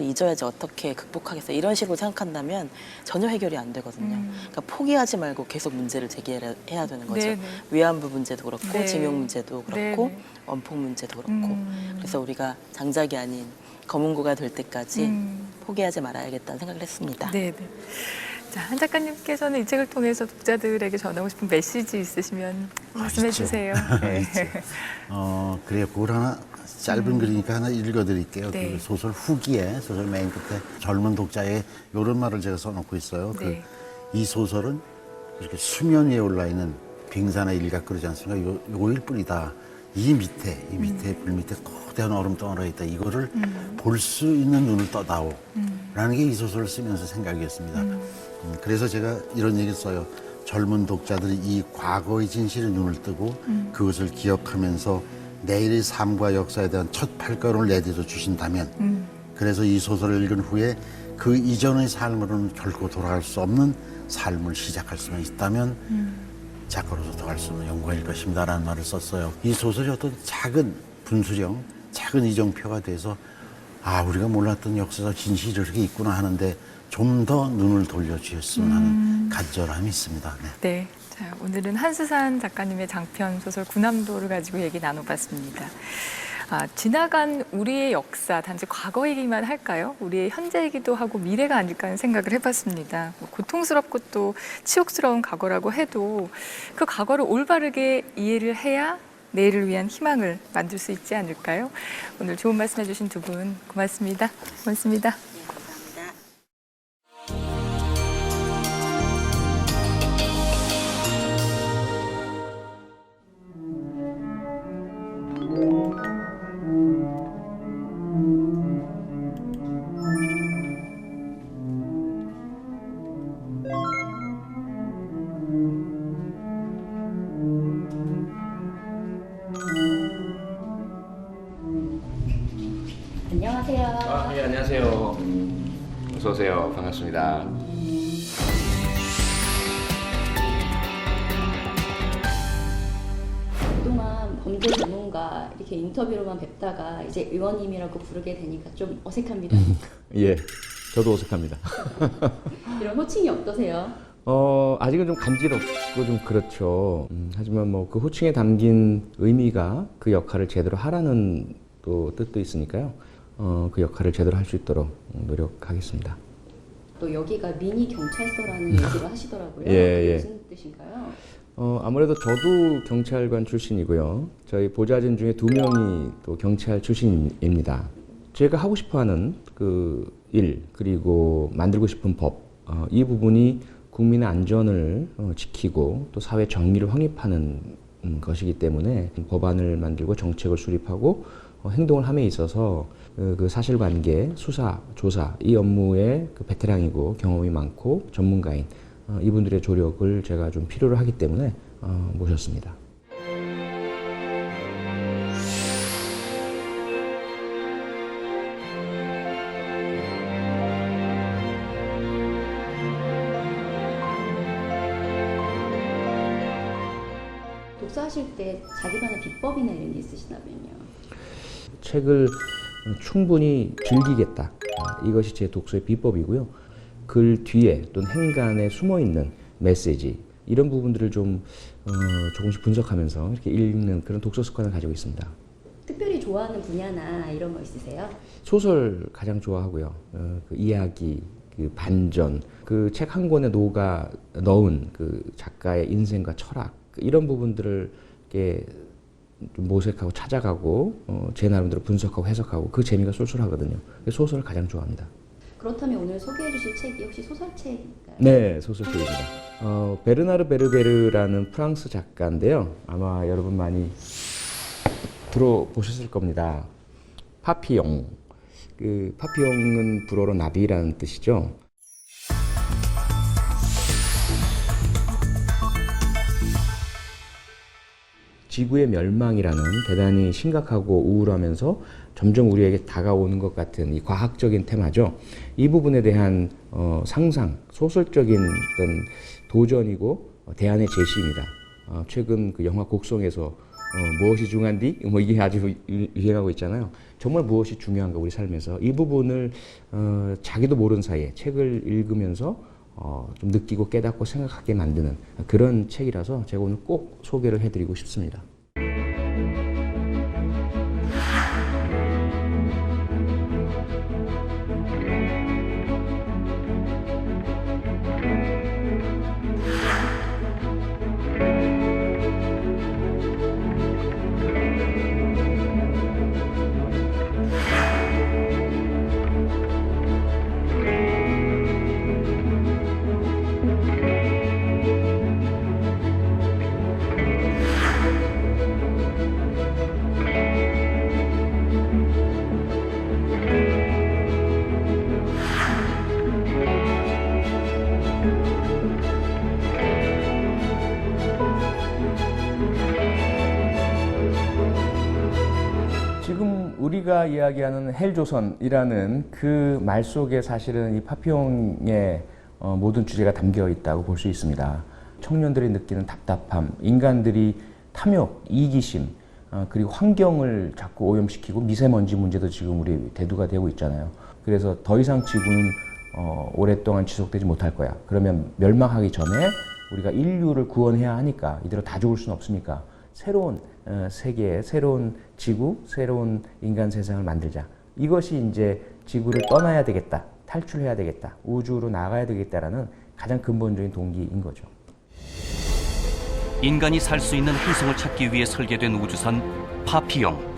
잊어야지 어떻게 극복하겠어 이런 식으로 생각한다면 전혀 해결이 안 되거든요. 그러니까 포기하지 말고 계속 문제를 제기해야 되는 거죠. 네네. 위안부 문제도 그렇고 네. 징용 문제도 그렇고 네네. 원폭 문제도 그렇고 그래서 우리가 장작이 아닌 검은고가 될 때까지 포기하지 말아야겠다는 생각을 했습니다. 네. 자, 한 작가님께서는 이 책을 통해서 독자들에게 전하고 싶은 메시지 있으시면 말씀해 있죠. 주세요. 네. 그래요. 그걸 하나 짧은 글이니까 하나 읽어드릴게요. 네. 그 소설 후기에 소설 맨 끝에 젊은 독자의 이런 말을 제가 써놓고 있어요. 네. 이 소설은 이렇게 수면 위에 올라 있는 빙산의 일각 그러지 않습니까? 요일 뿐이다. 이 밑에 불 밑에 거대한 얼음 덩어리가 있다. 이거를 볼 수 있는 눈을 떠다오. 라는 게 이 소설을 쓰면서 생각이었습니다. 그래서 제가 이런 얘기를 써요. 젊은 독자들이 이 과거의 진실에 눈을 뜨고 그것을 기억하면서 내일의 삶과 역사에 대한 첫 발걸음을 내딛어 주신다면 그래서 이 소설을 읽은 후에 그 이전의 삶으로는 결코 돌아갈 수 없는 삶을 시작할 수만 있다면 작가로서 더 할 수 있는 영광일 것입니다 라는 말을 썼어요. 이 소설이 어떤 작은 분수령, 작은 이정표가 돼서 우리가 몰랐던 역사적 진실이 이렇게 있구나 하는데 좀 더 눈을 돌려주셨으면 하는 간절함이 있습니다. 네. 네. 자, 오늘은 한수산 작가님의 장편 소설 군함도를 가지고 얘기 나눠봤습니다. 지나간 우리의 역사 단지 과거이기만 할까요? 우리의 현재이기도 하고 미래가 아닐까 하는 생각을 해봤습니다. 고통스럽고 또 치욕스러운 과거라고 해도 그 과거를 올바르게 이해를 해야 내일을 위한 희망을 만들 수 있지 않을까요? 오늘 좋은 말씀 해주신 두 분 고맙습니다. 고맙습니다. 안녕하세요. 네, 안녕하세요. 어서 오세요. 반갑습니다. 그동안 범죄 전문가 이렇게 인터뷰로만 뵙다가 이제 의원님이라고 부르게 되니까 좀 어색합니다. 예, 저도 어색합니다. 이런 호칭이 어떠세요? 아직은 좀 간지럽고 좀 그렇죠. 하지만 뭐 그 호칭에 담긴 의미가 그 역할을 제대로 하라는 또 뜻도 있으니까요. 그 역할을 제대로 할 수 있도록 노력하겠습니다. 또 여기가 미니 경찰서라는 얘기를 하시더라고요. 예. 무슨 뜻인가요? 아무래도 저도 경찰관 출신이고요. 저희 보좌진 중에 2명이 또 경찰 출신입니다. 제가 하고 싶어하는 그 일, 그리고 만들고 싶은 법, 이 부분이 국민의 안전을 지키고 또 사회 정의를 확립하는 것이기 때문에 법안을 만들고 정책을 수립하고 행동을 함에 있어서 그 사실관계, 수사, 조사 이 업무에 그 베테랑이고 경험이 많고 전문가인 이분들의 조력을 제가 좀 필요로 하기 때문에 모셨습니다. 독서하실 때 자기만의 비법이나 이런 게 있으시다면요? 책을 충분히 즐기겠다. 이것이 제 독서의 비법이고요. 글 뒤에 또는 행간에 숨어있는 메시지 이런 부분들을 좀 조금씩 분석하면서 이렇게 읽는 그런 독서 습관을 가지고 있습니다. 특별히 좋아하는 분야나 이런 거 있으세요? 소설 가장 좋아하고요. 그 이야기, 그 반전, 그 책 한 권에 녹아 넣은 그 작가의 인생과 철학 이런 부분들을 이렇게 좀 모색하고 찾아가고 제 나름대로 분석하고 해석하고 그 재미가 쏠쏠하거든요. 소설을 가장 좋아합니다. 그렇다면 오늘 소개해 주실 책이 혹시 소설책인가요? 네, 소설책입니다. 베르나르 베르베르라는 프랑스 작가인데요. 아마 여러분 많이 들어보셨을 겁니다. 파피용. 그 파피용은 불어로 나비라는 뜻이죠. 지구의 멸망이라는 대단히 심각하고 우울하면서 점점 우리에게 다가오는 것 같은 이 과학적인 테마죠. 이 부분에 대한 상상, 소설적인 어떤 도전이고 대안의 제시입니다. 최근 그 영화 곡성에서 무엇이 중요한디? 뭐 이게 아주 유행하고 있잖아요. 정말 무엇이 중요한가 우리 삶에서 이 부분을 자기도 모르는 사이에 책을 읽으면서 좀 느끼고 깨닫고 생각하게 만드는 그런 책이라서 제가 오늘 꼭 소개를 해드리고 싶습니다. 지금 우리가 이야기하는 헬조선이라는 그 말 속에 사실은 이 파피용의 모든 주제가 담겨 있다고 볼 수 있습니다. 청년들이 느끼는 답답함, 인간들이 탐욕, 이기심, 그리고 환경을 자꾸 오염시키고 미세먼지 문제도 지금 우리 대두가 되고 있잖아요. 그래서 더 이상 지구는 오랫동안 지속되지 못할 거야. 그러면 멸망하기 전에 우리가 인류를 구원해야 하니까 이대로 다 죽을 수는 없으니까 새로운 세계, 새로운 지구, 새로운 인간 세상을 만들자. 이것이 이제 지구를 떠나야 되겠다, 탈출해야 되겠다, 우주로 나가야 되겠다라는 가장 근본적인 동기인 거죠. 인간이 살 수 있는 행성을 찾기 위해 설계된 우주선 파피용.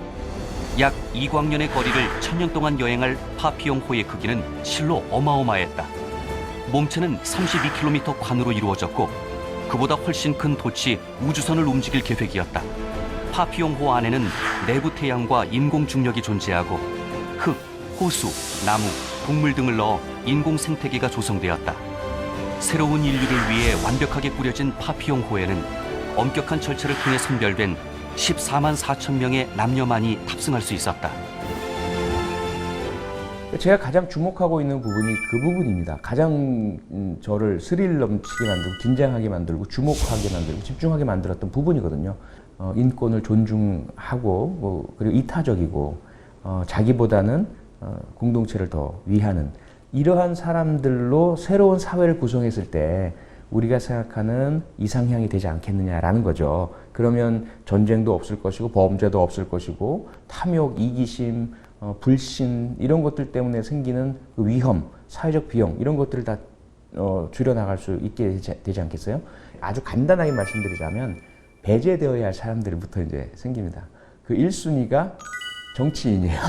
약 2광년의 거리를 1000년 동안 여행할 파피용호의 크기는 실로 어마어마했다. 몸체는 32km 관으로 이루어졌고 그보다 훨씬 큰 돛이 우주선을 움직일 계획이었다. 파피용호 안에는 내부 태양과 인공 중력이 존재하고 흙, 호수, 나무, 동물 등을 넣어 인공 생태계가 조성되었다. 새로운 인류를 위해 완벽하게 꾸려진 파피용호에는 엄격한 절차를 통해 선별된 14만 4천 명의 남녀만이 탑승할 수 있었다. 제가 가장 주목하고 있는 부분이 그 부분입니다. 가장 저를 스릴 넘치게 만들고 긴장하게 만들고 주목하게 만들고 집중하게 만들었던 부분이거든요. 인권을 존중하고 그리고 이타적이고 자기보다는 공동체를 더 위하는 이러한 사람들로 새로운 사회를 구성했을 때 우리가 생각하는 이상향이 되지 않겠느냐라는 거죠. 그러면 전쟁도 없을 것이고 범죄도 없을 것이고 탐욕, 이기심, 불신 이런 것들 때문에 생기는 그 위험, 사회적 비용 이런 것들을 다 줄여나갈 수 있게 되지 않겠어요? 아주 간단하게 말씀드리자면 배제되어야 할 사람들부터 이제 생깁니다. 그 1순위가 정치인이에요.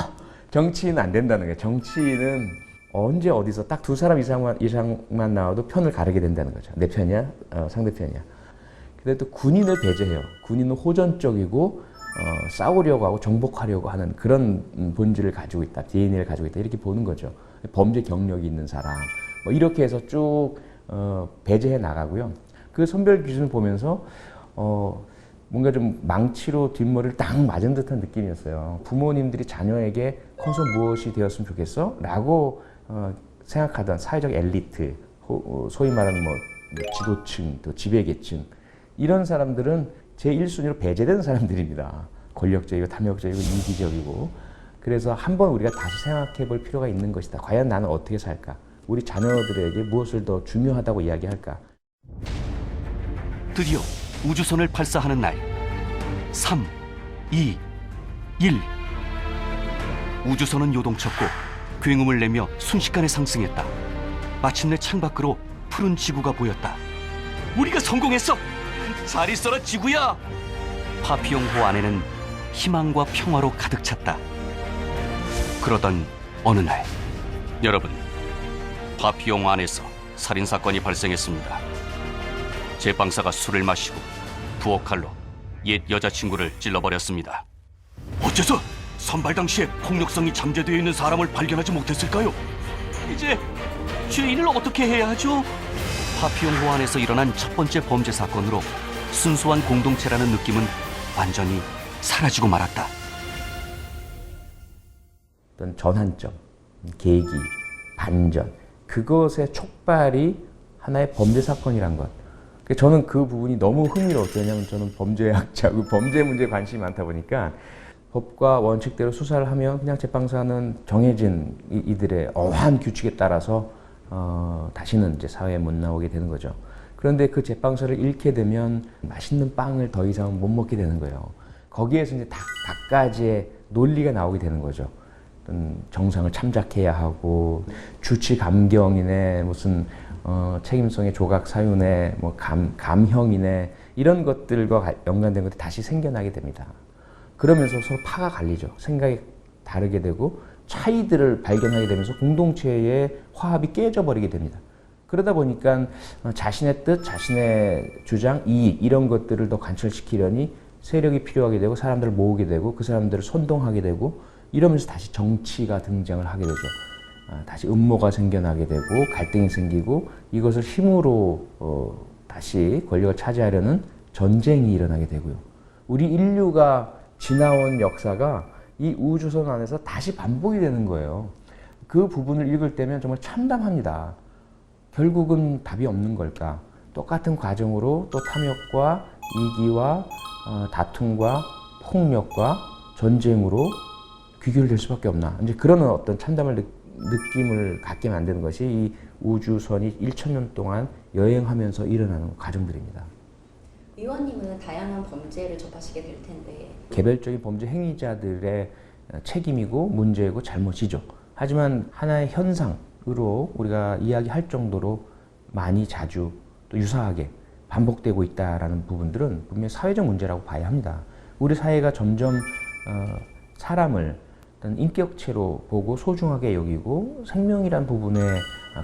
정치인은 안 된다는 거예요. 정치인은 언제 어디서 딱 2사람 이상만 나와도 편을 가르게 된다는 거죠. 내 편이야, 상대편이야. 근데 또 군인을 배제해요. 군인은 호전적이고 싸우려고 하고 정복하려고 하는 그런 본질을 가지고 있다, DNA를 가지고 있다 이렇게 보는 거죠. 범죄 경력이 있는 사람 뭐 이렇게 해서 쭉 배제해 나가고요. 그 선별 기준을 보면서 뭔가 좀 망치로 뒷머리를 딱 맞은 듯한 느낌이었어요. 부모님들이 자녀에게 커서 무엇이 되었으면 좋겠어? 라고 생각하던 사회적 엘리트, 소위 말하는 뭐 지도층, 또 지배계층 이런 사람들은 제1순위로 배제된 사람들입니다. 권력적이고 탐욕적이고 이기적이고. 그래서 한번 우리가 다시 생각해 볼 필요가 있는 것이다. 과연 나는 어떻게 살까? 우리 자녀들에게 무엇을 더 중요하다고 이야기할까? 드디어 우주선을 발사하는 날. 3, 2, 1. 우주선은 요동쳤고 굉음을 내며 순식간에 상승했다. 마침내 창밖으로 푸른 지구가 보였다. 우리가 성공했어! 잘 있어라 지구야! 파피용호 안에는 희망과 평화로 가득 찼다. 그러던 어느 날, 여러분, 파피용호 안에서 살인사건이 발생했습니다. 제빵사가 술을 마시고 부엌칼로 옛 여자친구를 찔러버렸습니다. 어째서 선발 당시에 폭력성이 잠재되어 있는 사람을 발견하지 못했을까요? 이제 죄인을 어떻게 해야 하죠? 파피용호 안에서 일어난 첫 번째 범죄 사건으로 순수한 공동체라는 느낌은 완전히 사라지고 말았다. 어떤 전환점, 계기, 반전, 그것의 촉발이 하나의 범죄 사건이란 것. 저는 그 부분이 너무 흥미로웠어요. 왜냐하면 저는 범죄학자고 범죄 문제에 관심이 많다 보니까 법과 원칙대로 수사를 하면 그냥 제빵사는 정해진 이들의 어한 규칙에 따라서 다시는 이제 사회에 못 나오게 되는 거죠. 그런데 그 제빵사를 잃게 되면 맛있는 빵을 더 이상 못 먹게 되는 거예요. 거기에서 이제 각가지의 논리가 나오게 되는 거죠. 어떤 정상을 참작해야 하고 주치 감경이네 무슨 책임성의 조각 사유네 뭐 감형이네 이런 것들과 연관된 것들이 다시 생겨나게 됩니다. 그러면서 서로 파가 갈리죠. 생각이 다르게 되고 차이들을 발견하게 되면서 공동체의 화합이 깨져버리게 됩니다. 그러다 보니까 자신의 뜻, 자신의 주장, 이익 이런 것들을 더 관철시키려니 세력이 필요하게 되고 사람들을 모으게 되고 그 사람들을 선동하게 되고 이러면서 다시 정치가 등장을 하게 되죠. 다시 음모가 생겨나게 되고 갈등이 생기고 이것을 힘으로 다시 권력을 차지하려는 전쟁이 일어나게 되고요. 우리 인류가 지나온 역사가 이 우주선 안에서 다시 반복이 되는 거예요. 그 부분을 읽을 때면 정말 참담합니다. 결국은 답이 없는 걸까? 똑같은 과정으로 또 탐욕과 이기와 다툼과 폭력과 전쟁으로 귀결될 수밖에 없나? 이제 그런 어떤 느낌을 갖게 만드는 것이 이 우주선이 1,000년 동안 여행하면서 일어나는 과정들입니다. 의원님은 다양한 범죄를 접하시게 될 텐데 개별적인 범죄 행위자들의 책임이고 문제고 잘못이죠. 하지만 하나의 현상으로 우리가 이야기할 정도로 많이 자주 또 유사하게 반복되고 있다라는 부분들은 분명히 사회적 문제라고 봐야 합니다. 우리 사회가 점점 사람을 어떤 인격체로 보고 소중하게 여기고 생명이란 부분에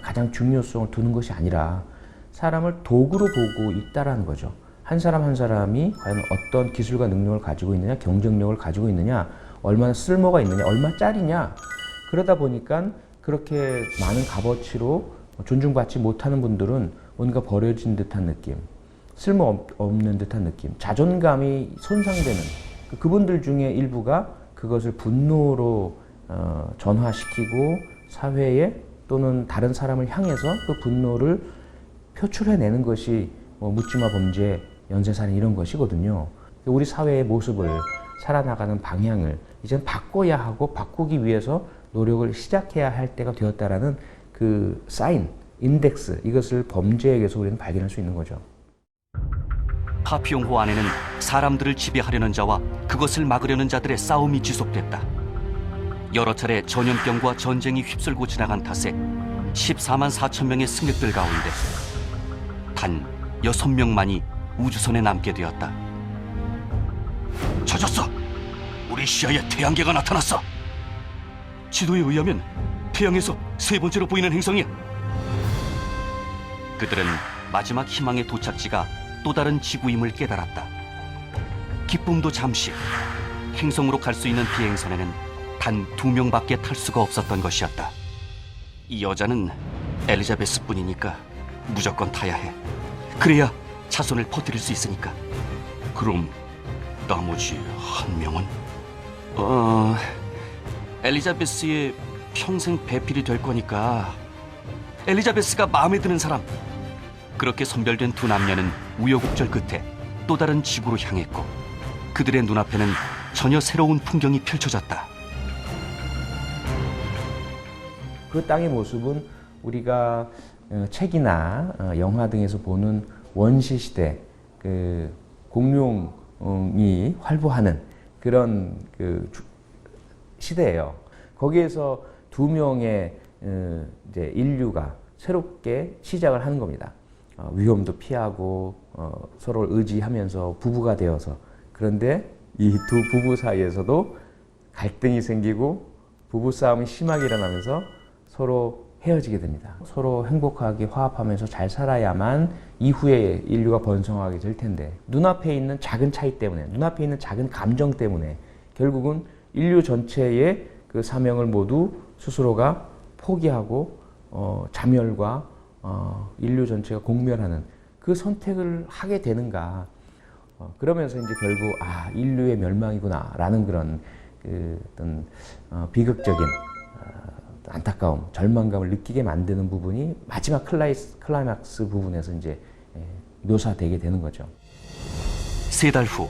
가장 중요성을 두는 것이 아니라 사람을 도구로 보고 있다라는 거죠. 한 사람 한 사람이 과연 어떤 기술과 능력을 가지고 있느냐, 경쟁력을 가지고 있느냐, 얼마나 쓸모가 있느냐, 얼마짜리냐. 그러다 보니까 그렇게 많은 값어치로 존중받지 못하는 분들은 뭔가 버려진 듯한 느낌, 쓸모없는 듯한 느낌, 자존감이 손상되는 그분들 중에 일부가 그것을 분노로 전화시키고 사회에 또는 다른 사람을 향해서 그 분노를 표출해내는 것이 묻지마 범죄, 연쇄살인 이런 것이거든요. 우리 사회의 모습을 살아나가는 방향을 이젠 바꿔야 하고 바꾸기 위해서 노력을 시작해야 할 때가 되었다라는 그 사인, 인덱스, 이것을 범죄에게서 우리는 발견할 수 있는 거죠. 파피용호 안에는 사람들을 지배하려는 자와 그것을 막으려는 자들의 싸움이 지속됐다. 여러 차례 전염병과 전쟁이 휩쓸고 지나간 탓에 14만 4천 명의 승객들 가운데 단 6명만이 우주선에 남게 되었다. 찾았어! 우리 시야에 태양계가 나타났어! 지도에 의하면 태양에서 세 번째로 보이는 행성이야. 그들은 마지막 희망의 도착지가 또 다른 지구임을 깨달았다. 기쁨도 잠시. 행성으로 갈 수 있는 비행선에는 단 2명밖에 탈 수가 없었던 것이었다. 이 여자는 엘리자베스뿐이니까 무조건 타야 해. 그래야 자손을 퍼뜨릴 수 있으니까. 그럼 나머지 한 명은? 엘리자베스의 평생 배필이 될 거니까 엘리자베스가 마음에 드는 사람. 그렇게 선별된 두 남녀는 우여곡절 끝에 또 다른 지구로 향했고 그들의 눈앞에는 전혀 새로운 풍경이 펼쳐졌다. 그 땅의 모습은 우리가 책이나 영화 등에서 보는 원시 시대 그 공룡이 활보하는 그런 그 시대예요. 거기에서 2명의 이제 인류가 새롭게 시작을 하는 겁니다. 위험도 피하고 서로를 의지하면서 부부가 되어서. 그런데 이 두 부부 사이에서도 갈등이 생기고 부부싸움이 심하게 일어나면서 서로 헤어지게 됩니다. 서로 행복하게 화합하면서 잘 살아야만 이후에 인류가 번성하게 될 텐데 눈앞에 있는 작은 차이 때문에, 눈앞에 있는 작은 감정 때문에 결국은 인류 전체의 그 사명을 모두 스스로가 포기하고 자멸과 인류 전체가 공멸하는 그 선택을 하게 되는가. 그러면서 이제 결국 인류의 멸망이구나라는 그런 그 어떤 비극적인 안타까움, 절망감을 느끼게 만드는 부분이 마지막 클라이막스 부분에서 이제 묘사되게 되는 거죠. 3달 후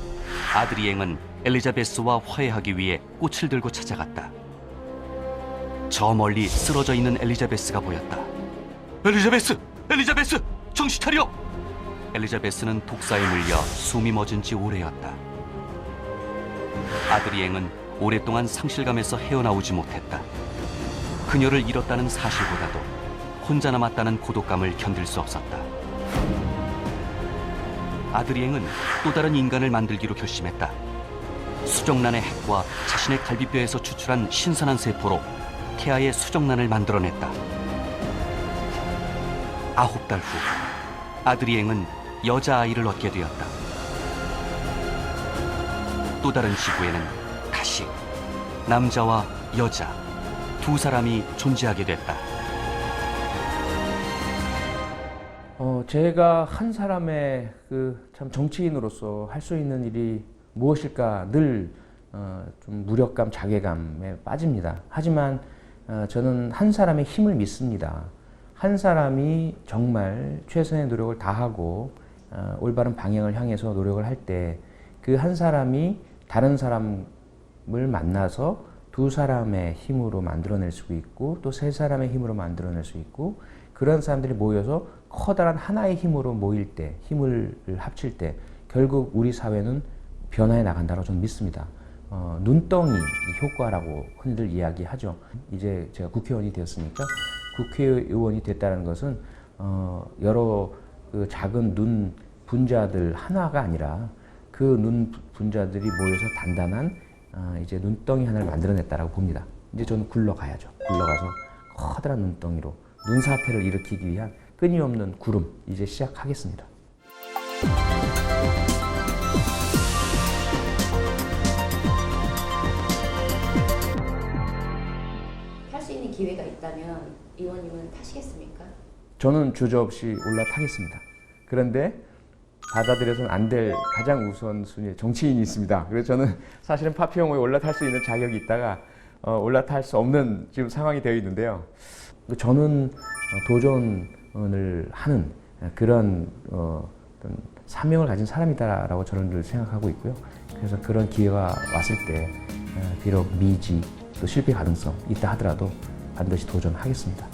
아드리앵은 엘리자베스와 화해하기 위해 꽃을 들고 찾아갔다. 저 멀리 쓰러져 있는 엘리자베스가 보였다. 엘리자베스! 엘리자베스! 정신 차려! 엘리자베스는 독사에 물려 숨이 멎은 지 오래였다. 아드리앵은 오랫동안 상실감에서 헤어나오지 못했다. 그녀를 잃었다는 사실보다도 혼자 남았다는 고독감을 견딜 수 없었다. 아드리앵은 또 다른 인간을 만들기로 결심했다. 수정란의 핵과 자신의 갈비뼈에서 추출한 신선한 세포로 태아의 수정란을 만들어냈다. 9달 후 아드리앵은 여자아이를 얻게 되었다. 또 다른 지구에는 다시 남자와 여자 두 사람이 존재하게 됐다. 제가 한 사람의 참 정치인으로서 할 수 있는 일이 무엇일까 늘 좀 무력감, 자괴감에 빠집니다. 하지만 저는 한 사람의 힘을 믿습니다. 한 사람이 정말 최선의 노력을 다하고 올바른 방향을 향해서 노력을 할 때 그 한 사람이 다른 사람을 만나서 두 사람의 힘으로 만들어낼 수 있고 또 세 사람의 힘으로 만들어낼 수 있고 그런 사람들이 모여서 커다란 하나의 힘으로 모일 때, 힘을 합칠 때 결국 우리 사회는 변화해 나간다고 저는 믿습니다. 눈덩이 효과라고 흔히들 이야기하죠. 이제 제가 국회의원이 되었으니까 국회의원이 됐다는 것은 여러 그 작은 눈 분자들 하나가 아니라 그 눈 분자들이 모여서 단단한 이제 눈덩이 하나를 만들어냈다라고 봅니다. 이제 저는 굴러가야죠. 굴러가서 커다란 눈덩이로 눈사태를 일으키기 위한 끊임없는 구름 이제 시작하겠습니다. 탈 수 있는 기회가 있다면 의원님은 타시겠습니까? 저는 주저없이 올라타겠습니다. 그런데 받아들여서는 안 될 가장 우선순위의 정치인이 있습니다. 그래서 저는 사실은 파피용호에 올라탈 수 있는 자격이 있다가 올라탈 수 없는 지금 상황이 되어 있는데요. 저는 도전을 하는 그런 어떤 사명을 가진 사람이다라고 저는 늘 생각하고 있고요. 그래서 그런 기회가 왔을 때 비록 미지 또 실패 가능성 있다 하더라도 반드시 도전하겠습니다.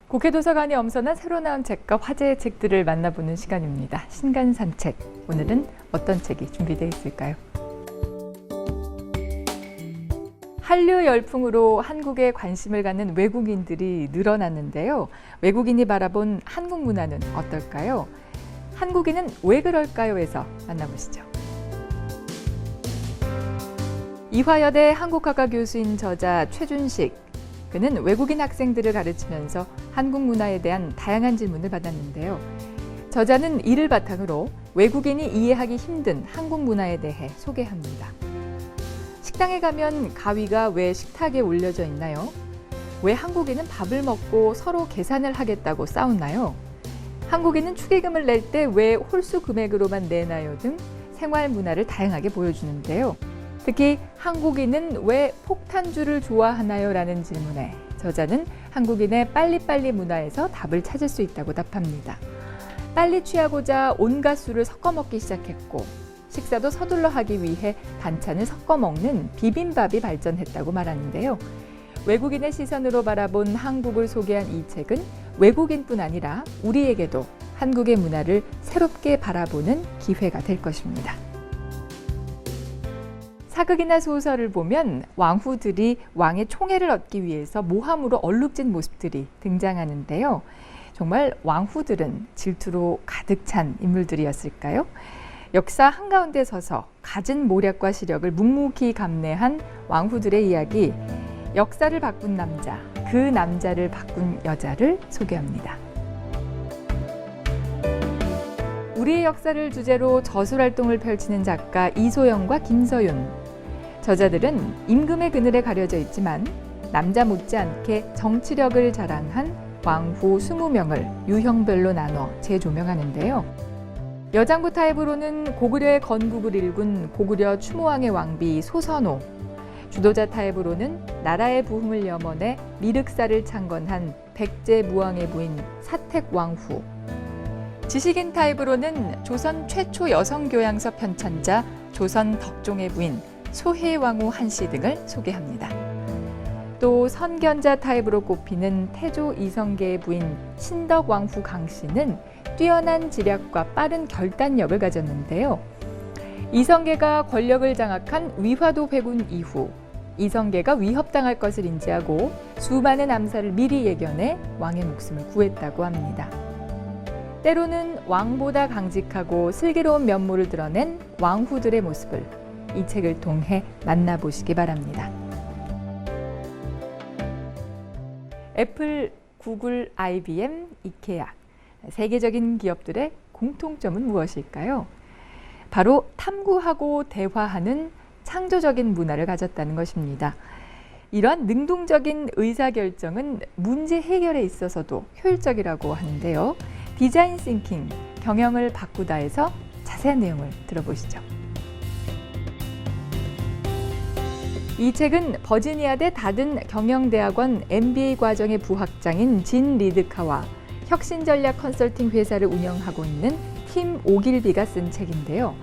국회 도서관이 엄선한 새로 나온 책과 화제의 책들을 만나보는 시간입니다. 신간산책. 오늘은 어떤 책이 준비되어 있을까요? 한류 열풍으로 한국에 관심을 갖는 외국인들이 늘어났는데요. 외국인이 바라본 한국 문화는 어떨까요? 한국인은 왜 그럴까요?에서 만나보시죠. 이화여대 한국학과 교수인 저자 최준식. 그는 외국인 학생들을 가르치면서 한국 문화에 대한 다양한 질문을 받았는데요. 저자는 이를 바탕으로 외국인이 이해하기 힘든 한국 문화에 대해 소개합니다. 식당에 가면 가위가 왜 식탁에 올려져 있나요? 왜 한국인은 밥을 먹고 서로 계산을 하겠다고 싸웠나요? 한국인은 축의금을 낼 때 왜 홀수 금액으로만 내나요? 등 생활 문화를 다양하게 보여주는데요. 특히 한국인은 왜 폭탄주를 좋아하나요? 라는 질문에 저자는 한국인의 빨리빨리 문화에서 답을 찾을 수 있다고 답합니다. 빨리 취하고자 온갖 술을 섞어 먹기 시작했고 식사도 서둘러 하기 위해 반찬을 섞어 먹는 비빔밥이 발전했다고 말하는데요. 외국인의 시선으로 바라본 한국을 소개한 이 책은 외국인뿐 아니라 우리에게도 한국의 문화를 새롭게 바라보는 기회가 될 것입니다. 사극이나 소설을 보면 왕후들이 왕의 총애를 얻기 위해서 모함으로 얼룩진 모습들이 등장하는데요. 정말 왕후들은 질투로 가득 찬 인물들이었을까요? 역사 한가운데 서서 갖은 모략과 시력을 묵묵히 감내한 왕후들의 이야기, 역사를 바꾼 남자, 그 남자를 바꾼 여자를 소개합니다. 우리의 역사를 주제로 저술활동을 펼치는 작가 이소영과 김서윤. 저자들은 임금의 그늘에 가려져 있지만 남자 못지않게 정치력을 자랑한 왕후 20명을 유형별로 나눠 재조명하는데요. 여장부 타입으로는 고구려의 건국을 일군 고구려 추모왕의 왕비 소선호, 주도자 타입으로는 나라의 부흥을 염원해 미륵사를 창건한 백제무왕의 부인 사택왕후, 지식인 타입으로는 조선 최초 여성교양서 편찬자 조선 덕종의 부인 소혜왕후 한씨 등을 소개합니다. 또 선견자 타입으로 꼽히는 태조 이성계의 부인 신덕왕후 강씨는 뛰어난 지략과 빠른 결단력을 가졌는데요. 이성계가 권력을 장악한 위화도 회군 이후 이성계가 위협당할 것을 인지하고 수많은 암살을 미리 예견해 왕의 목숨을 구했다고 합니다. 때로는 왕보다 강직하고 슬기로운 면모를 드러낸 왕후들의 모습을 이 책을 통해 만나보시기 바랍니다. 애플, 구글, IBM, 이케아, 세계적인 기업들의 공통점은 무엇일까요? 바로 탐구하고 대화하는 창조적인 문화를 가졌다는 것입니다. 이러한 능동적인 의사결정은 문제 해결에 있어서도 효율적이라고 하는데요. 디자인 싱킹, 경영을 바꾸다에서 자세한 내용을 들어보시죠. 이 책은 버지니아대 다든 경영대학원 MBA 과정의 부학장인 진 리드카와 혁신전략 컨설팅 회사를 운영하고 있는 팀 오길비가 쓴 책인데요.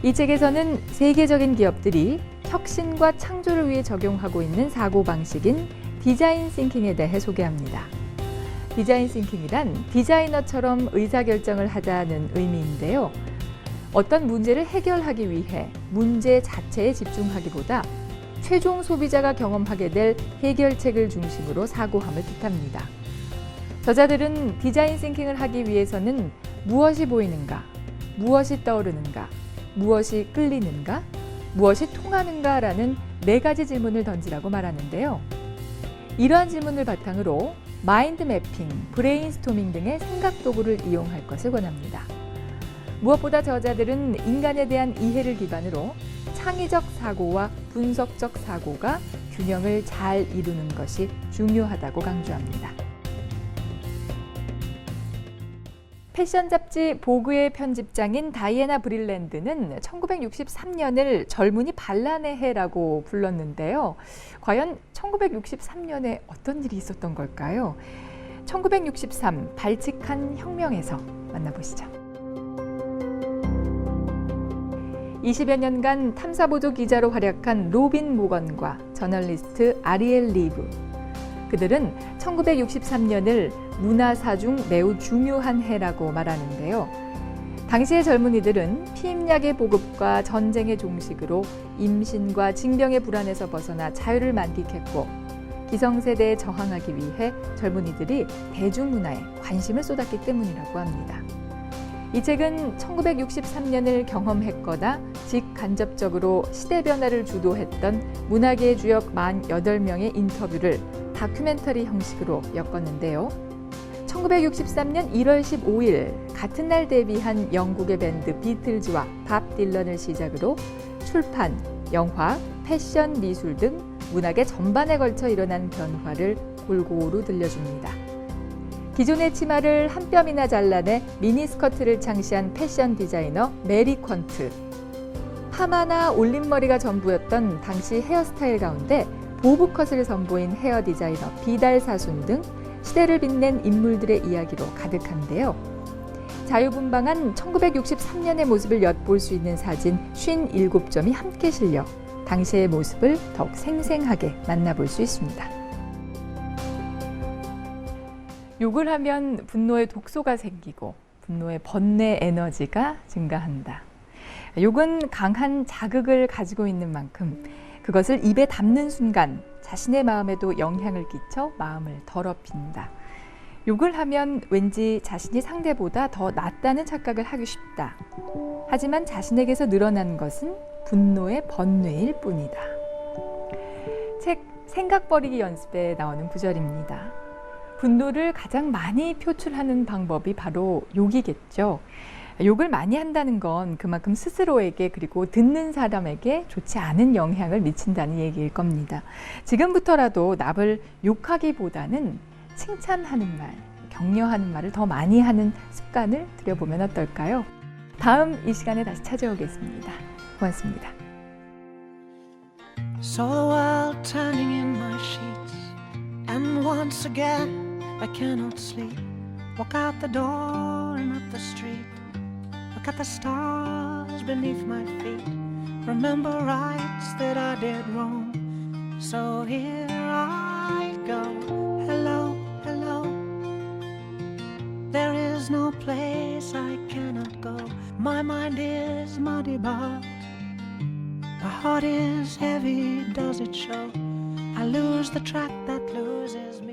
이 책에서는 세계적인 기업들이 혁신과 창조를 위해 적용하고 있는 사고방식인 디자인 싱킹에 대해 소개합니다. 디자인 싱킹이란 디자이너처럼 의사결정을 하자는 의미인데요. 어떤 문제를 해결하기 위해 문제 자체에 집중하기보다 최종 소비자가 경험하게 될 해결책을 중심으로 사고함을 뜻합니다. 저자들은 디자인 싱킹을 하기 위해서는 무엇이 보이는가, 무엇이 떠오르는가, 무엇이 끌리는가, 무엇이 통하는가라는 4가지 질문을 던지라고 말하는데요. 이러한 질문을 바탕으로 마인드 매핑, 브레인스토밍 등의 생각 도구를 이용할 것을 권합니다. 무엇보다 저자들은 인간에 대한 이해를 기반으로 창의적 사고와 분석적 사고가 균형을 잘 이루는 것이 중요하다고 강조합니다. 패션 잡지 보그의 편집장인 다이애나 브릴랜드는 1963년을 젊은이 반란의 해라고 불렀는데요. 과연 1963년에 어떤 일이 있었던 걸까요? 1963 발칙한 혁명에서 만나보시죠. 20여 년간 탐사보도 기자로 활약한 로빈 모건과 저널리스트 아리엘 리브. 그들은 1963년을 문화사 중 매우 중요한 해라고 말하는데요. 당시의 젊은이들은 피임약의 보급과 전쟁의 종식으로 임신과 징병의 불안에서 벗어나 자유를 만끽했고 기성세대에 저항하기 위해 젊은이들이 대중문화에 관심을 쏟았기 때문이라고 합니다. 이 책은 1963년을 경험했거나 직간접적으로 시대 변화를 주도했던 문화계의 주역 48명의 인터뷰를 다큐멘터리 형식으로 엮었는데요. 1963년 1월 15일 같은 날 데뷔한 영국의 밴드 비틀즈와 밥 딜런을 시작으로 출판, 영화, 패션, 미술 등 문학의 전반에 걸쳐 일어난 변화를 골고루 들려줍니다. 기존의 치마를 한 뼘이나 잘라내 미니스커트를 창시한 패션 디자이너 메리 퀀트, 파마나 올림머리가 전부였던 당시 헤어스타일 가운데 보브컷을 선보인 헤어 디자이너 비달 사순 등 시대를 빛낸 인물들의 이야기로 가득한데요. 자유분방한 1963년의 모습을 엿볼 수 있는 사진 57점이 함께 실려 당시의 모습을 더욱 생생하게 만나볼 수 있습니다. 욕을 하면 분노의 독소가 생기고 분노의 번뇌 에너지가 증가한다. 욕은 강한 자극을 가지고 있는 만큼 그것을 입에 담는 순간 자신의 마음에도 영향을 끼쳐 마음을 더럽힌다. 욕을 하면 왠지 자신이 상대보다 더 낫다는 착각을 하기 쉽다. 하지만 자신에게서 늘어난 것은 분노의 번뇌일 뿐이다. 책 생각 버리기 연습에 나오는 구절입니다. 분노를 가장 많이 표출하는 방법이 바로 욕이겠죠. 욕을 많이 한다는 건 그만큼 스스로에게 그리고 듣는 사람에게 좋지 않은 영향을 미친다는 얘기일 겁니다. 지금부터라도 남을 욕하기보다는 칭찬하는 말, 격려하는 말을 더 많이 하는 습관을 들여보면 어떨까요? 다음 이 시간에 다시 찾아오겠습니다. 고맙습니다. So while turning in my sheets and once again I cannot sleep, walk out the door and up the street, look at the stars beneath my feet, remember rights that I did wrong, so here I go, hello, hello, there is no place I cannot go, my mind is muddy but my heart is heavy, does it show? I lose the track that loses me.